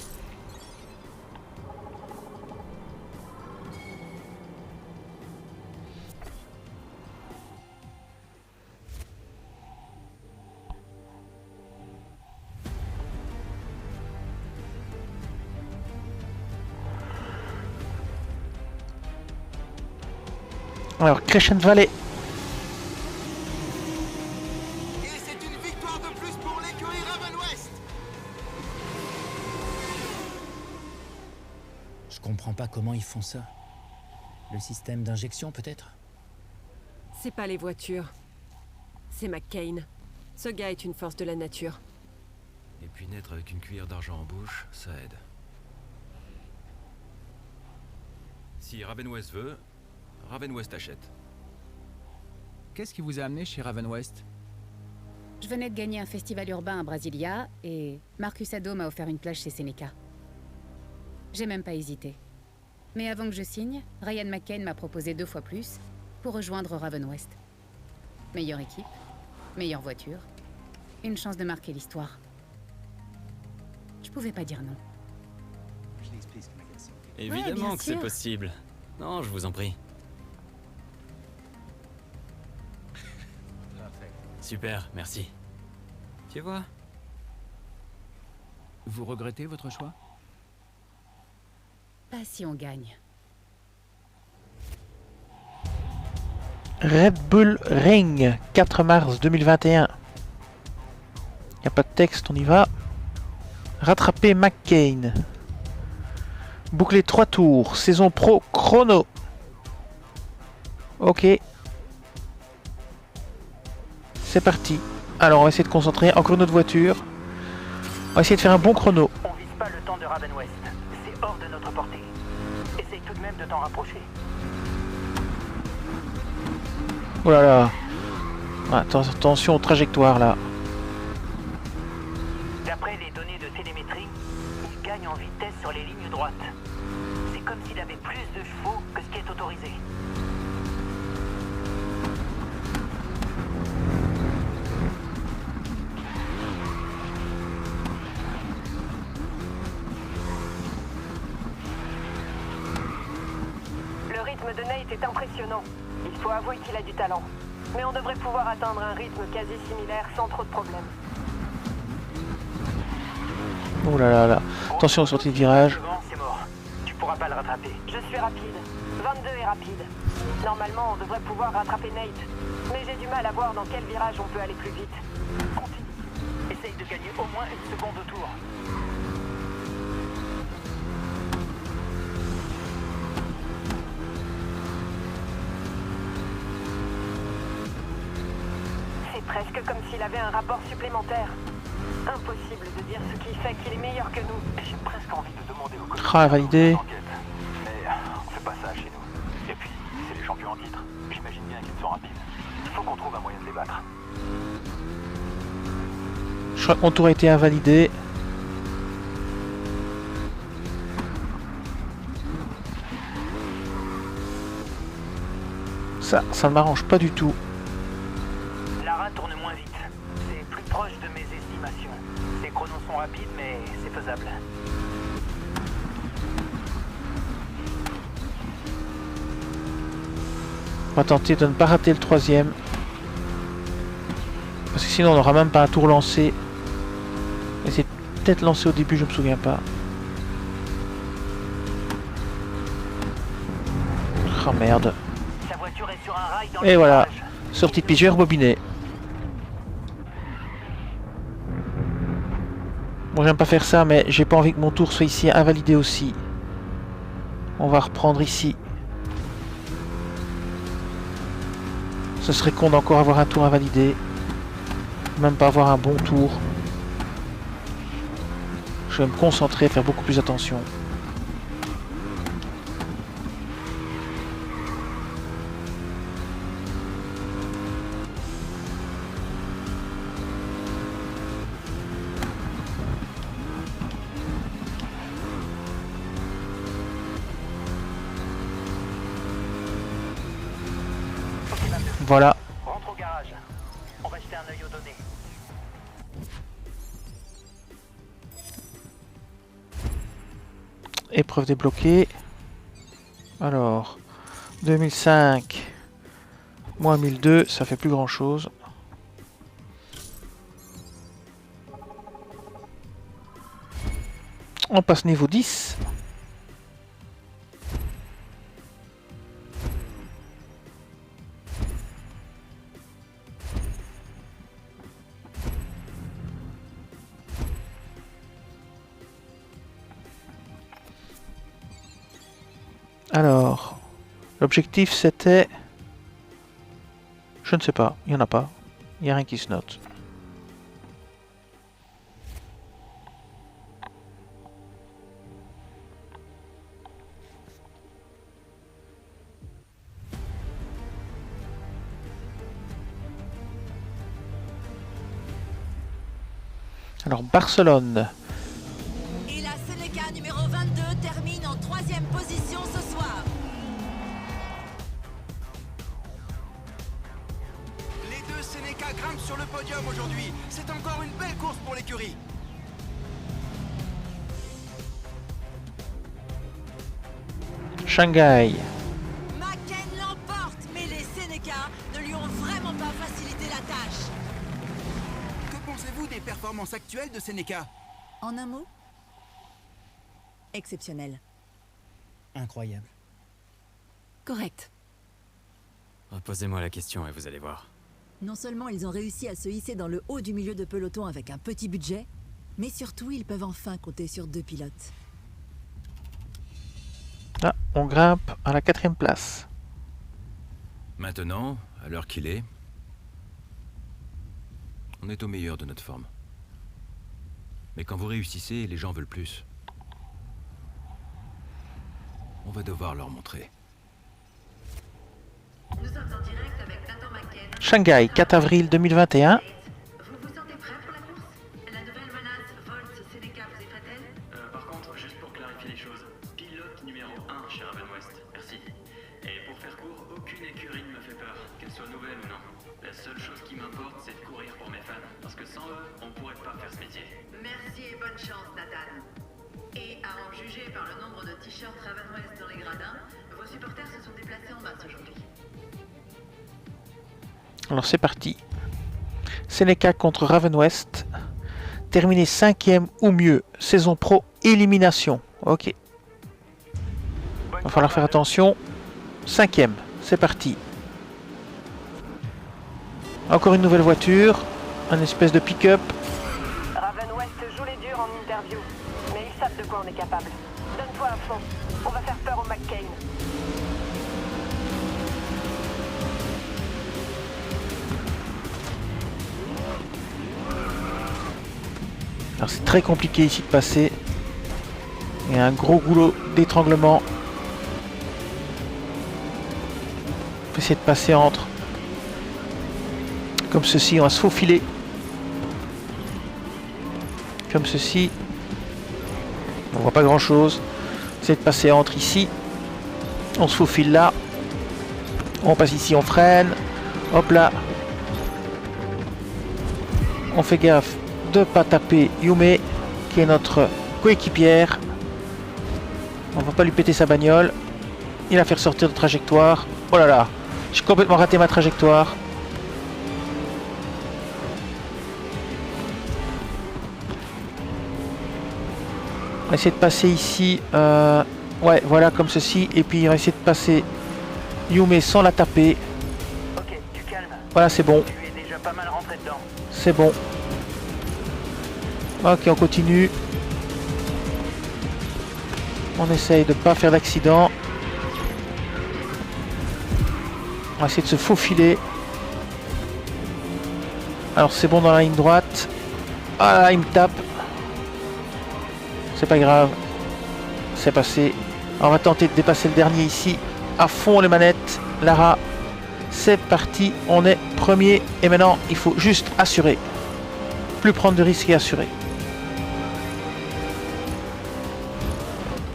Alors, Crescent Valley. Et c'est une victoire de plus pour l'écurie Raven West. Je comprends pas comment ils font ça. Le système d'injection, peut-être? C'est pas les voitures. C'est McCain. Ce gars est une force de la nature. Et puis naître avec une cuillère d'argent en bouche, ça aide. Si Raven West veut, Raven West achète. Qu'est-ce qui vous a amené chez Raven West? Je venais de gagner un festival urbain à Brasilia et Marcus Ado m'a offert une plage chez Seneca. J'ai même pas hésité. Mais avant que je signe, Ryan McCain m'a proposé 2 fois plus pour rejoindre Raven West. Meilleure équipe, meilleure voiture, une chance de marquer l'histoire. Je pouvais pas dire non. Évidemment bien que c'est sûr. possible. Non, je vous en prie. Super, merci. Tu vois? Vous regrettez votre choix? Pas si on gagne. Red Bull Ring, 4 mars 2021. Il n'y a pas de texte, on y va. Rattraper McCain. Boucler 3 tours. Saison pro chrono. Ok. C'est parti. Alors on va essayer de concentrer encore notre voiture. On va essayer de faire un bon chrono. On vise pas le temps de Raven West. C'est hors de notre portée. Essaye tout de même de t'en rapprocher. Oh là là. Attention aux trajectoires là. D'après les données de télémétrie, il gagne en vitesse sur les lignes droites. C'est comme s'il avait plus de chevaux que ce qui est autorisé. rythme de Nate est impressionnant. Il faut avouer qu'il a du talent. Mais on devrait pouvoir atteindre un rythme quasi similaire sans trop de problèmes. Oh là là là. Attention aux sorties de virage. C'est mort. Tu pourras pas le rattraper. Je suis rapide. 22 est rapide. Normalement, on devrait pouvoir rattraper Nate. Mais j'ai du mal à voir dans quel virage on peut aller plus vite. Continue. Essaye de gagner au moins une seconde au tour. C'est presque comme s'il avait un rapport supplémentaire. Impossible de dire ce qui fait qu'il est meilleur que nous. J'ai presque envie de demander aux collègues. Ah, validé. Mais on fait pas ça chez nous. Et puis, c'est les champions en titre. J'imagine bien qu'ils sont rapides. Il faut qu'on trouve un moyen de les battre. Je crois que mon tour a été invalidé. Ça ne m'arrange pas du tout. Lara tourne moins vite. C'est plus proche de mes estimations. Ses chronos sont rapides, mais c'est faisable. On va tenter de ne pas rater le troisième. Parce que sinon on n'aura même pas un tour lancé. Et c'est peut-être lancé au début, je me souviens pas. Oh merde. Sa voiture est sur un rail dans Et le voilà. virage. Sortie de piste, je vais rebobiner. Bon, j'aime pas faire ça, mais j'ai pas envie que mon tour soit ici invalidé aussi. On va reprendre ici. Ce serait con d'encore avoir un tour invalidé. Même pas avoir un bon tour. Je vais me concentrer, faire beaucoup plus attention. Voilà. Rentre au garage. On va jeter un œil aux données. Épreuve débloquée. Alors, 2005 moins 1002, ça fait plus grand chose. On passe niveau 10. Alors, l'objectif c'était... Je ne sais pas, il n'y en a pas. Il n'y a rien qui se note. Alors, Barcelone. Et la Seneca numéro 22 termine en 3e position ce soir. Les deux Seneca grimpent sur le podium aujourd'hui. C'est encore une belle course pour l'écurie. Shanghai. McCain l'emporte, mais les Seneca ne lui ont vraiment pas facilité la tâche. Que pensez-vous des performances actuelles de Seneca? En un mot, exceptionnel. Incroyable. Correct. Posez-moi la question et vous allez voir. Non seulement ils ont réussi à se hisser dans le haut du milieu de peloton avec un petit budget, mais surtout ils peuvent enfin compter sur 2 pilotes. Ah, on grimpe à la 4e place. Maintenant, à l'heure qu'il est, on est au meilleur de notre forme. Mais quand vous réussissez, les gens veulent plus. On va devoir leur montrer. Nous sommes en direct avec Nathan McCain. Shanghai, 4 avril 2021. Vous vous sentez prêt pour la course? La nouvelle menace Volt Seneca vous effraie-t-elle? Par contre, juste pour clarifier les choses, pilote numéro 1 chez Raven West, merci. Et pour faire court, aucune écurie ne me fait peur, qu'elle soit nouvelle ou non. La seule chose qui m'importe, c'est de courir pour mes fans, parce que sans eux, on pourrait pas faire ce métier. Merci et bonne chance, Nathan. Et à en juger par le nombre de t-shirts Raven West dans les gradins, Vos supporters se sont déplacés en masse aujourd'hui. Alors c'est parti. Seneca contre Raven West. Terminé 5e ou mieux. Saison pro, élimination. Ok. Va falloir faire attention. 5e, c'est parti. Encore une nouvelle voiture. Un espèce de pick-up. Raven West joue les durs en interview, mais ils savent de quoi on est capable. Donne-toi à fond. On va faire peur au McCain. Alors c'est très compliqué ici de passer. Il y a un gros goulot d'étranglement. On va essayer de passer entre. Comme ceci, on va se faufiler. Comme ceci. On voit pas grand chose. C'est de passer entre ici. On se faufile là. On passe ici, on freine. Hop là. On fait gaffe de ne pas taper Yume, qui est notre coéquipière. On va pas lui péter sa bagnole. Il a fait ressortir de trajectoire. Oh là là, j'ai complètement raté ma trajectoire. On va essayer de passer ici. Ouais, voilà, comme ceci. Et puis on va essayer de passer Yume sans la taper. Ok, du calme. Voilà, c'est bon. Tu es déjà pas mal rentré dedans. C'est bon. Ok, on continue. On essaye de ne pas faire d'accident. On va essayer de se faufiler. Alors c'est bon dans la ligne droite. Ah là, il me tape. C'est pas grave. C'est passé. Alors, on va tenter de dépasser le dernier ici. À fond les manettes. Lara. C'est parti. On est premier. Et maintenant, il faut juste assurer. Plus prendre de risques et assurer.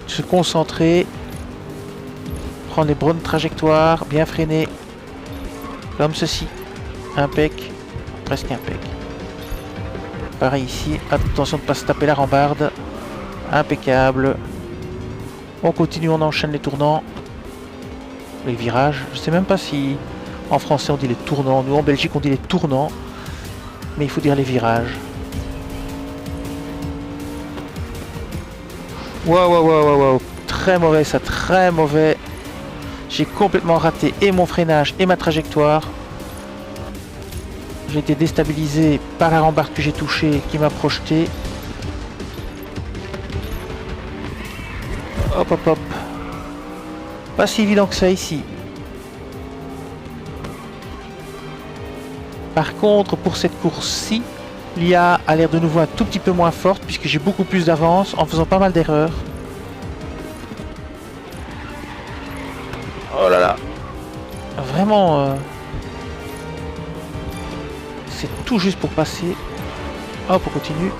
Se concentrer. Prendre les bonnes trajectoires. Bien freiner. Comme ceci. Impec. Presque impec. Pareil ici. Attention de ne pas se taper la rambarde. Impeccable. On continue, on enchaîne les tournants. Les virages. Je sais même pas si en français on dit les tournants. Nous en Belgique on dit les tournants. Mais il faut dire les virages. Wow. Très mauvais ça, très mauvais. J'ai complètement raté et mon freinage et ma trajectoire. J'ai été déstabilisé par la rambarde que j'ai touchée qui m'a projeté. Hop. Pas si évident que ça ici. Par contre, pour cette course-ci, l'IA a l'air de nouveau un tout petit peu moins forte puisque j'ai beaucoup plus d'avance en faisant pas mal d'erreurs. Oh là là. Vraiment... c'est tout juste pour passer. Hop, on continue.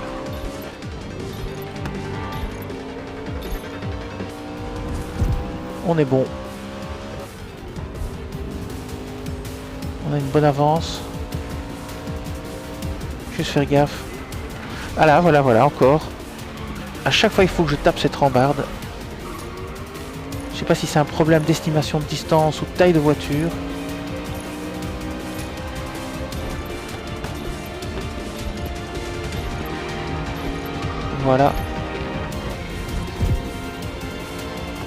On est bon. On a une bonne avance. Juste faire gaffe. Ah là, voilà, encore. À chaque fois, il faut que je tape cette rambarde. Je sais pas si c'est un problème d'estimation de distance ou de taille de voiture. Voilà.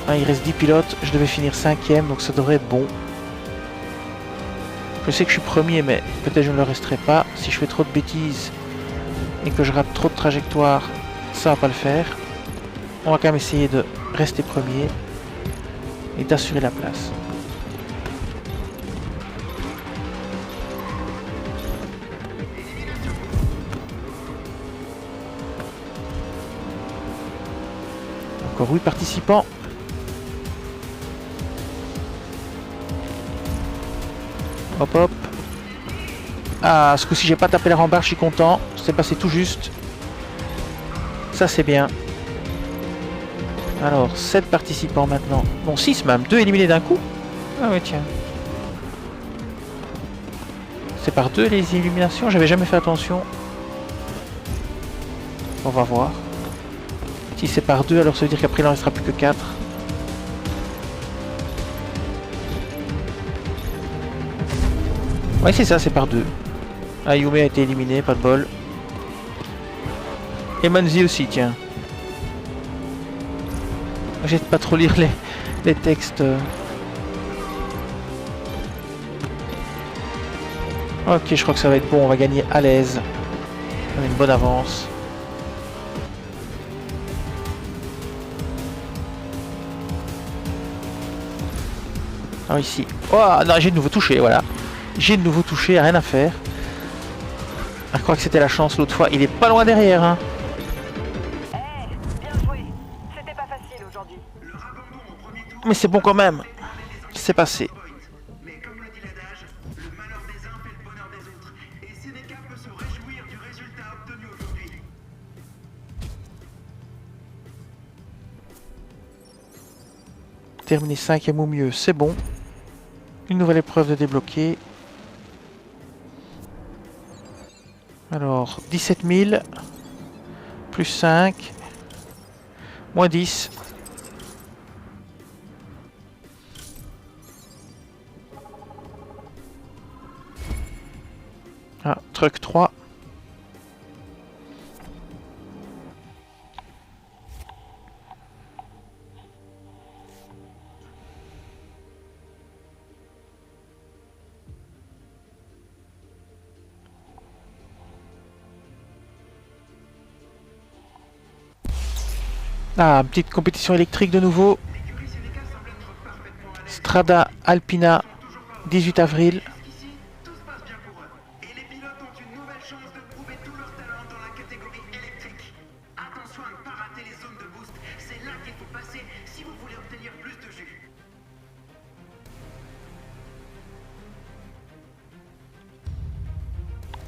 Ah, il reste 10 pilotes. Je devais finir 5e, donc ça devrait être bon. Je sais que je suis premier, mais peut-être je ne le resterai pas. Si je fais trop de bêtises et que je rate trop de trajectoires, ça va pas le faire. On va quand même essayer de rester premier et d'assurer la place. Encore 8 participants. Hop. Ah, ce coup-ci j'ai pas tapé la rambarde, je suis content. C'est passé tout juste. Ça c'est bien. Alors, 7 participants maintenant. Bon, 6 même. 2 éliminés d'un coup. Ah ouais, tiens. C'est par 2 les éliminations. J'avais jamais fait attention. On va voir. Si c'est par 2, alors ça veut dire qu'après il en restera plus que 4. Ouais, c'est ça, c'est par 2. Ayume a été éliminé, pas de bol. Et Manzi aussi, tiens. J'ai pas trop lire les textes. Ok, je crois que ça va être bon, on va gagner à l'aise. On a une bonne avance. Alors ici. Oh non, j'ai de nouveau touché, voilà. J'ai de nouveau touché, rien à faire. Je crois que c'était la chance l'autre fois. Il est pas loin derrière, hein. Bien joué. C'était pas facile aujourd'hui. Mais c'est bon quand même. C'est passé. Mais comme le dit l'adage, le malheur des uns fait le bonheur des autres. Et Seneca peut se réjouir du résultat obtenu aujourd'hui. Terminer 5e ou mieux, c'est bon. Une nouvelle épreuve de débloquer. Alors, 17 000. Plus 5. Moins 10. Ah, truc 3. Ah, petite compétition électrique de nouveau. Strada Alpina, 18 avril. Tout se passe bien pour eux. Et les pilotes ont une nouvelle chance de prouver tout leur talent dans la catégorie électrique. Attention à ne pas rater les zones de boost. C'est là qu'il faut passer si vous voulez obtenir plus de jus.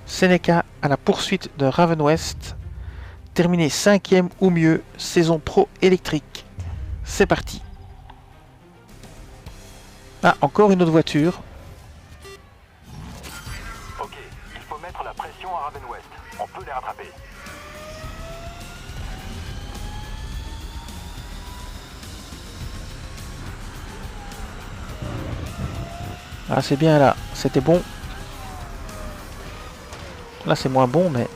Seneca à la poursuite de Raven West. Terminé 5e ou mieux, saison pro électrique. C'est parti. Ah, encore une autre voiture. Ok, il faut mettre la pression à Raven West. On peut les rattraper. Ah, c'est bien là, c'était bon. Là, c'est moins bon, mais...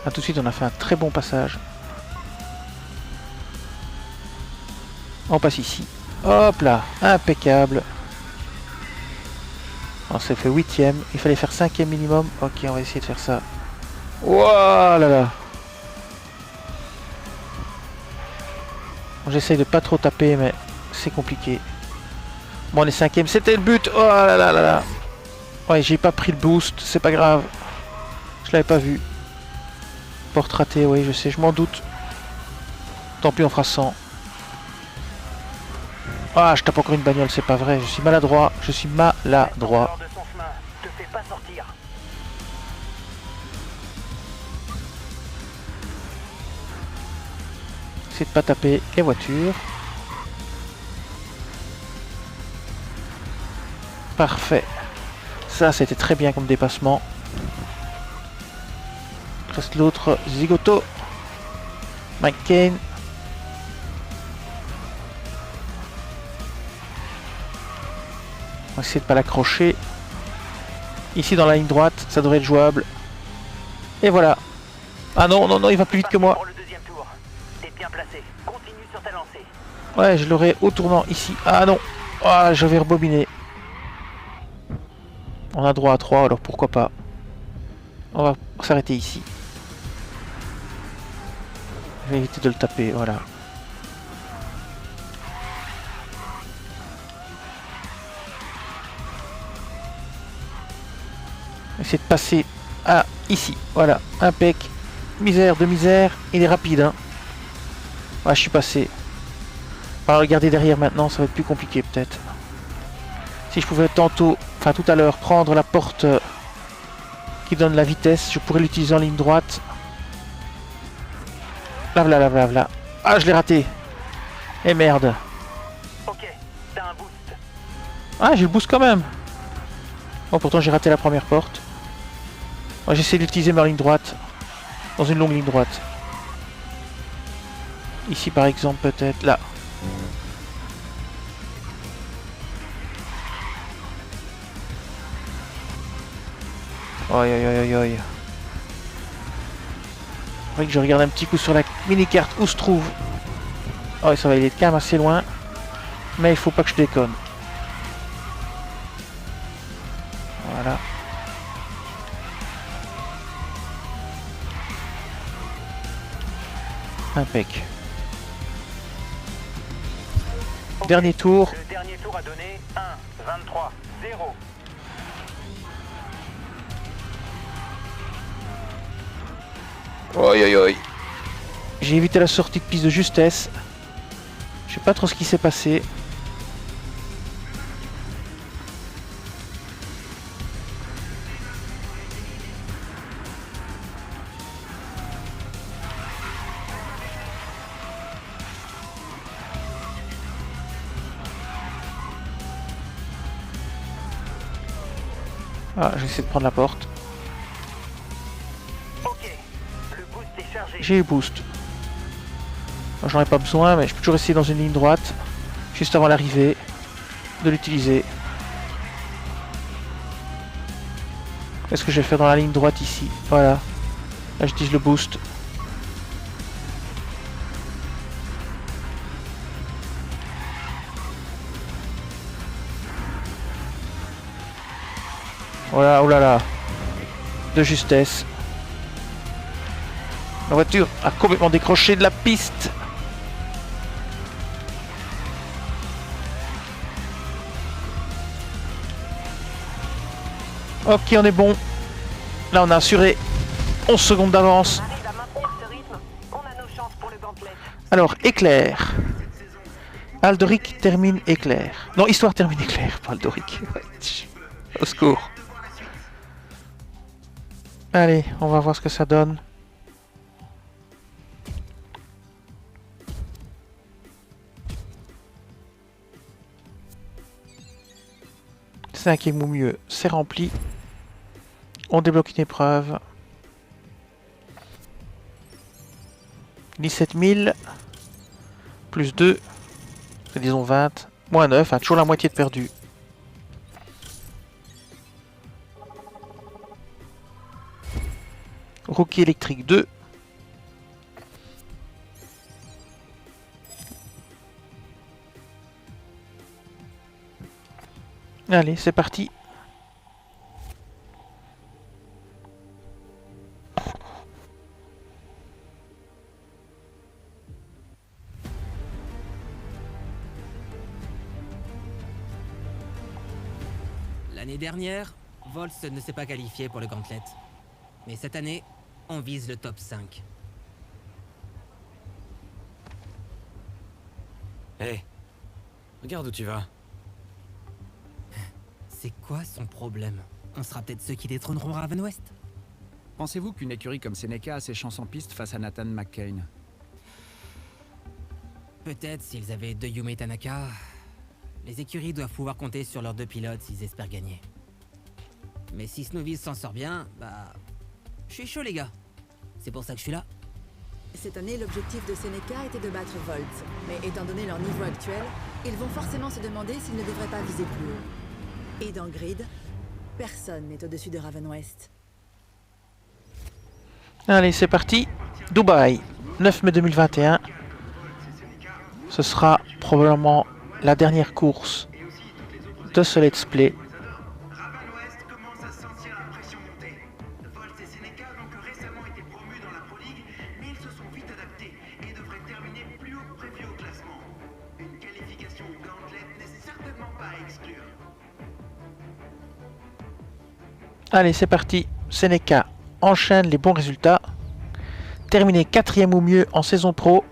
Ah, tout de suite, on a fait un très bon passage. On passe ici. Hop là, impeccable. On s'est fait 8e. Il fallait faire 5e minimum. Ok, on va essayer de faire ça. Wouah là là. Bon, j'essaye de pas trop taper, mais c'est compliqué. Bon, on est 5e. C'était le but. Oh là là là là. Ouais, j'ai pas pris le boost. C'est pas grave. Je l'avais pas vu. Porte ratée, oui, je sais, je m'en doute. Tant pis, on fera 100. Ah, je tape encore une bagnole, c'est pas vrai. Je suis maladroit, je suis maladroit. C'est de pas taper les voitures. Parfait. Ça, c'était très bien comme dépassement. Reste l'autre, Zigoto. McCain. On va essayer de pas l'accrocher. Ici dans la ligne droite, ça devrait être jouable. Et voilà. Ah non, non, non, il va plus vite que moi. Ouais, je l'aurai au tournant ici. Ah non. Ah, je vais rebobiner. On a droit à 3, alors pourquoi pas. On va s'arrêter ici. Je vais éviter de le taper, voilà. Essayer de passer à ici, voilà, impec. Misère de misère, il est rapide, hein. Ouais, je suis passé. On va regarder derrière maintenant, ça va être plus compliqué peut-être. Si je pouvais tantôt, enfin tout à l'heure, prendre la porte qui donne la vitesse, je pourrais l'utiliser en ligne droite. Là, là, là, là, là. Ah, je l'ai raté. Et merde. Ok, t'as un boost. Ah, j'ai le boost quand même. Bon, pourtant j'ai raté la première porte. Moi, j'essaie d'utiliser ma ligne droite. Dans une longue ligne droite. Ici, par exemple, peut-être. Là. Aïe aïe aïe aïe aïe. Faudrait que je regarde un petit coup sur la mini-carte où se trouve. Oh, ça va, il est quand même assez loin. Mais il faut pas que je déconne. Voilà. Impec. Dernier tour. Le dernier tour a donné 1, 23, 0. Aïe aïe aïe. J'ai évité la sortie de piste de justesse. Je sais pas trop ce qui s'est passé. Ah, j'essaie de prendre la porte. J'ai eu boost. J'en ai pas besoin, mais je peux toujours essayer dans une ligne droite, juste avant l'arrivée, de l'utiliser. Qu'est-ce que je vais faire dans la ligne droite ici? Voilà. Là, j'utilise le boost. Voilà, oh là là. De justesse. La voiture a complètement décroché de la piste. Ok, on est bon. Là, on a assuré 11 secondes d'avance. Alors, éclair. Aldoric termine éclair. Non, histoire termine éclair, pas Aldoric. Au secours. Allez, on va voir ce que ça donne. Cinquième ou mieux, c'est rempli. On débloque une épreuve. 17 000. Plus 2. Disons 20. Moins 9. Toujours la moitié de perdu. Rookie électrique 2. Allez, c'est parti. L'année dernière, Volst ne s'est pas qualifié pour le Gauntlet. Mais cette année, on vise le top 5. Hé, regarde où tu vas. C'est quoi son problème? On sera peut-être ceux qui détrôneront Raven West. Pensez-vous qu'une écurie comme Seneca a ses chances en piste face à Nathan McCain? Peut-être s'ils avaient deux Yume Tanaka, les écuries doivent pouvoir compter sur leurs deux pilotes s'ils espèrent gagner. Mais si Snowvis s'en sort bien, bah... je suis chaud les gars. C'est pour ça que je suis là. Cette année, l'objectif de Seneca était de battre Volt. Mais étant donné leur niveau actuel, ils vont forcément se demander s'ils ne devraient pas viser plus haut. Et dans le grid, personne n'est au-dessus de Raven West. Allez, c'est parti. Dubaï, 9 mai 2021. Ce sera probablement la dernière course de ce let's play. Allez, c'est parti. Seneca enchaîne les bons résultats. Terminé 4e ou mieux en saison pro.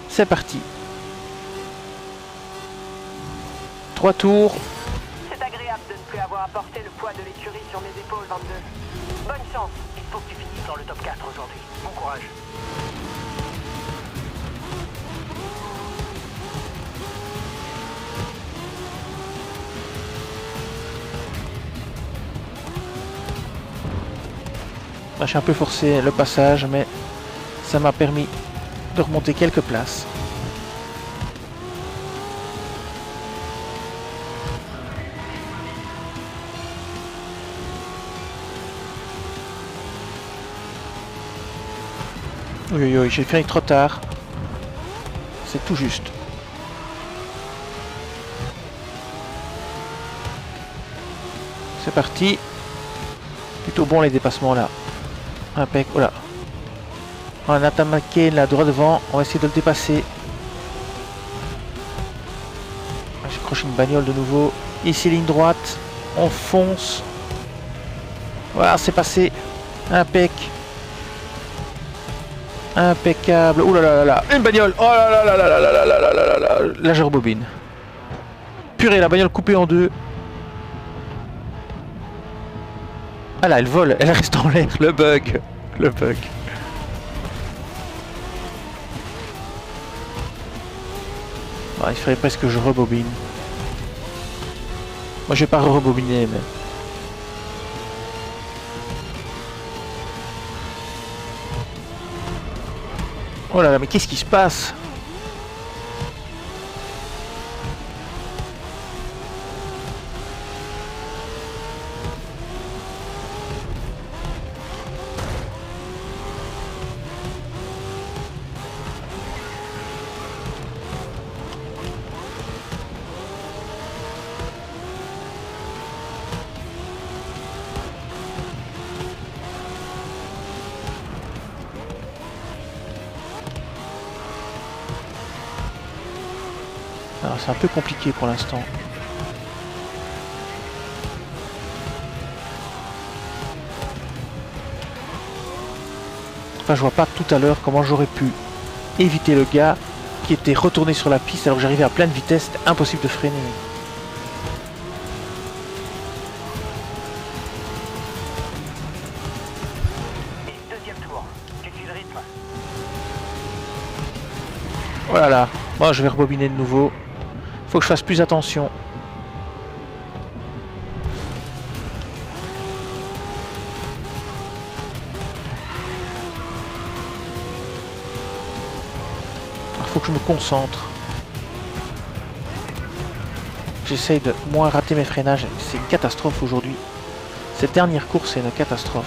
C'est parti. 3 tours. C'est agréable de ne plus avoir à porter le poids de l'écurie sur mes épaules, 22. Bonne chance. Il faut que tu finisses dans le top 4 aujourd'hui. Bon courage. J'ai un peu forcé le passage, mais ça m'a permis de remonter quelques places. Oui, oui, j'ai fini trop tard. C'est tout juste. C'est parti. Plutôt bon les dépassements là. Impec. Oh là. On a Nathan McCain là droit devant. On va essayer de le dépasser. J'ai croché une bagnole de nouveau. Ici ligne droite. On fonce. Voilà, c'est passé. Impec. Impeccable. Ouh là là là là. Une bagnole. Oh là là là là là là là là là là. Là je rebobine. Purée, la bagnole coupée en deux. Ah là, elle vole. Elle reste en l'air. Le bug. Le bug. Ah, il faudrait presque que je rebobine. Moi je vais pas rebobiner mais... Oh là là, mais qu'est-ce qui se passe? C'est un peu compliqué pour l'instant. Enfin, je vois pas tout à l'heure comment j'aurais pu éviter le gars qui était retourné sur la piste alors que j'arrivais à pleine vitesse. C'était impossible de freiner. Deuxième tour. Tu suis le rythme. Oh là là. Moi, je vais rebobiner de nouveau. Faut que je fasse plus attention. Il faut que je me concentre. J'essaye de moins rater mes freinages. C'est une catastrophe aujourd'hui. Cette dernière course, c'est une catastrophe.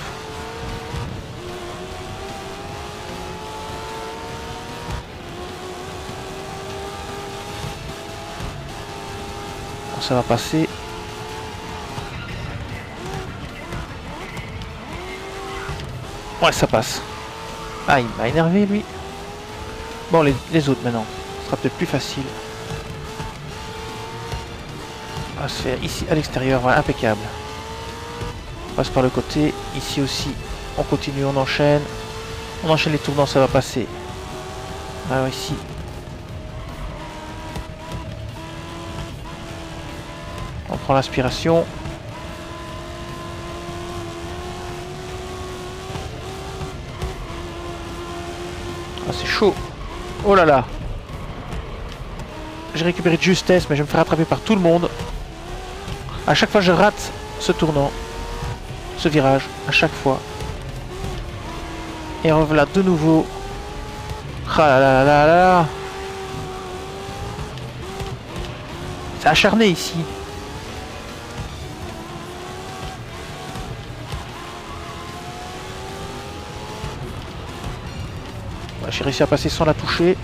Ça va passer. Ouais, ça passe. Ah, il m'a énervé lui. Bon, les autres maintenant. Ce sera peut-être plus facile. On va se faire ici à l'extérieur. Voilà, impeccable. On passe par le côté. Ici aussi. On continue, on enchaîne. On enchaîne les tournants, ça va passer. Alors ici. On prend l'aspiration. Ah, c'est chaud. Oh là là. J'ai récupéré de justesse, mais je me fais rattraper par tout le monde. À chaque fois, je rate ce tournant. Ce virage. À chaque fois. Et revoilà de nouveau. Ah là là là là. C'est acharné ici. J'ai réussi à passer sans la toucher.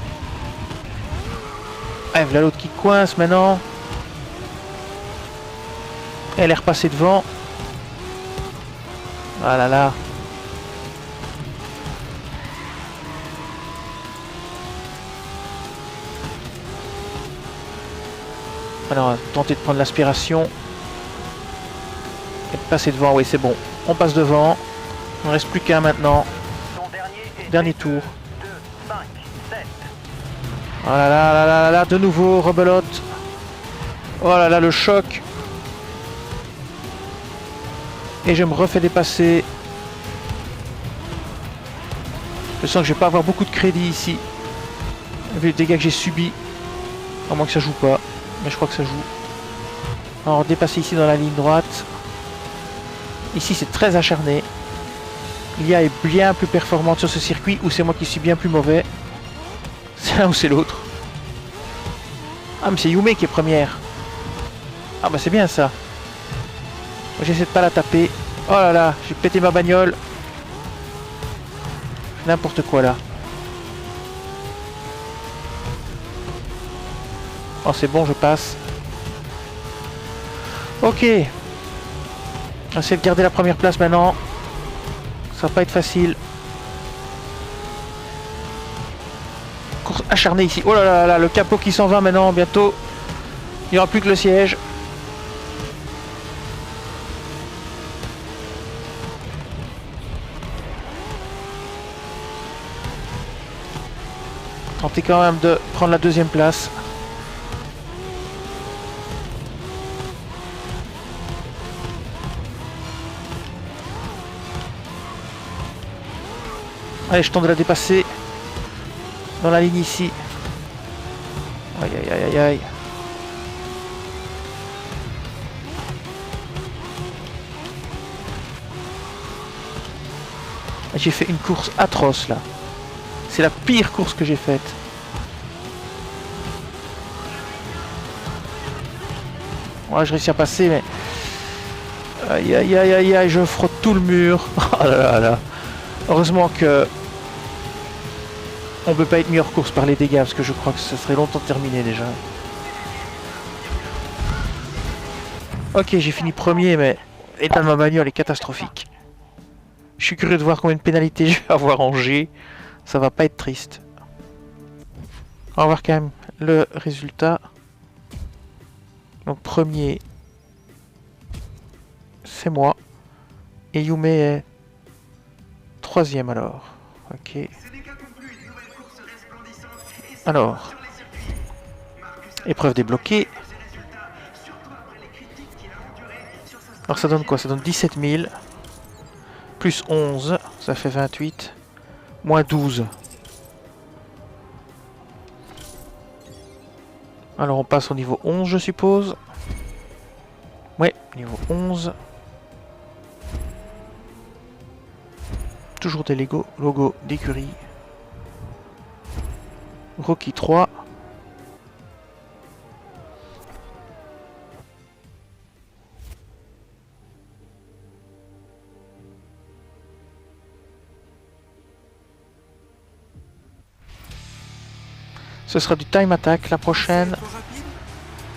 Ah, voilà l'autre qui coince maintenant. Elle est repassée devant. Ah là là. Alors, on va tenter de prendre l'aspiration. Et de passer devant. Oui, c'est bon. On passe devant. Il ne reste plus qu'un maintenant. Dernier tour. Oh là là là là là, de nouveau, rebelote. Oh là là, le choc. Et je me refais dépasser. Je sens que je vais pas avoir beaucoup de crédit ici. Vu les dégâts que j'ai subis. À moins que ça joue pas. Mais je crois que ça joue. Alors, dépasser ici dans la ligne droite. Ici, c'est très acharné. Lia est bien plus performante sur ce circuit, ou c'est moi qui suis bien plus mauvais. C'est l'un ou c'est l'autre. Ah, mais c'est Yume qui est première. Ah bah c'est bien ça. Moi j'essaie de pas la taper. Oh là là, j'ai pété ma bagnole. N'importe quoi là. Oh, c'est bon, je passe. Ok. On va essayer de garder la première place maintenant. Ça va pas être facile. Course acharnée ici. Oh là là là, le capot qui s'en va maintenant, bientôt. Il n'y aura plus que le siège. Tentez quand même de prendre la deuxième place. Allez, je tente de la dépasser. Dans la ligne ici. Aïe aïe aïe aïe aïe. J'ai fait une course atroce là. C'est la pire course que j'ai faite. Ouais, je réussis à passer, mais... Aïe aïe aïe aïe aïe, je frotte tout le mur. Oh là là là. Heureusement que... On peut pas être mis hors course par les dégâts, parce que je crois que ça serait longtemps terminé déjà. Ok, j'ai fini premier, mais l'état de ma bagnole est catastrophique. Je suis curieux de voir combien de pénalités je vais avoir en G. Ça va pas être triste. On va voir quand même le résultat. Donc premier, c'est moi. Et Yume est troisième alors. Ok. Alors, épreuve débloquée. Alors ça donne quoi? Ça donne 17 000. Plus 11, ça fait 28. Moins 12. Alors on passe au niveau 11 je suppose. Ouais, niveau 11. Toujours des logos d'écurie. Rocky 3. Ce sera du time attack la prochaine. Trop rapide?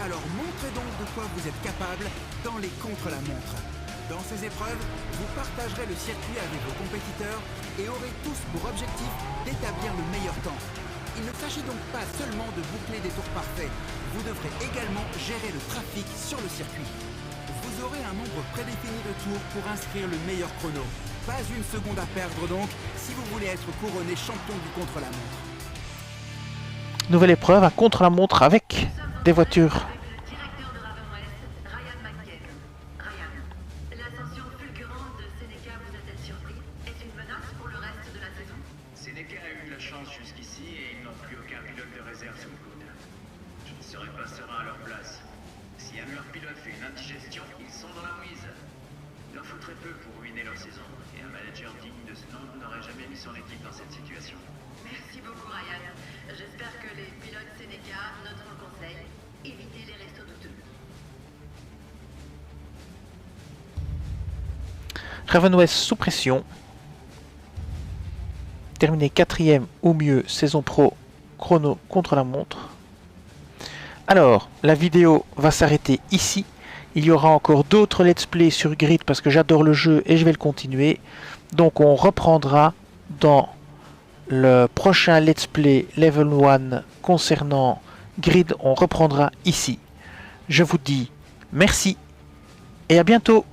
Alors montrez donc de quoi vous êtes capable dans les contre-la-montre. Dans ces épreuves, vous partagerez le circuit avec vos compétiteurs et aurez tous pour objectif d'établir le meilleur temps. Il ne s'agit donc pas seulement de boucler des tours parfaits, vous devrez également gérer le trafic sur le circuit. Vous aurez un nombre prédéfini de tours pour inscrire le meilleur chrono. Pas une seconde à perdre donc, si vous voulez être couronné champion du contre-la-montre. Nouvelle épreuve, un contre-la-montre avec des voitures. Directeur de Ravenwest, Ryan McKen. Ryan, l'ascension fulgurante de Seneca vous a-t-elle surpris? Est-ce une menace pour le reste de la saison? Seneca a eu de la chance jusqu'ici et ils n'ont plus aucun pilote de réserve sous le coude. Je ne serais pas serein à leur place. Si un de leurs pilotes fait une indigestion, ils sont dans la mouise. Il en faut très peu pour ruiner leur saison, et un manager digne de ce nom n'aurait jamais mis son équipe dans cette situation. Merci beaucoup, Ryan. J'espère que les pilotes Seneca noteront le conseil. Évitez les restos douteux. Ravenwest sous pression. Terminé 4ème ou mieux saison pro chrono contre la montre. Alors, la vidéo va s'arrêter ici. Il y aura encore d'autres let's play sur Grid parce que j'adore le jeu et je vais le continuer. Donc on reprendra dans le prochain let's play level 1 concernant Grid. On reprendra ici. Je vous dis merci et à bientôt.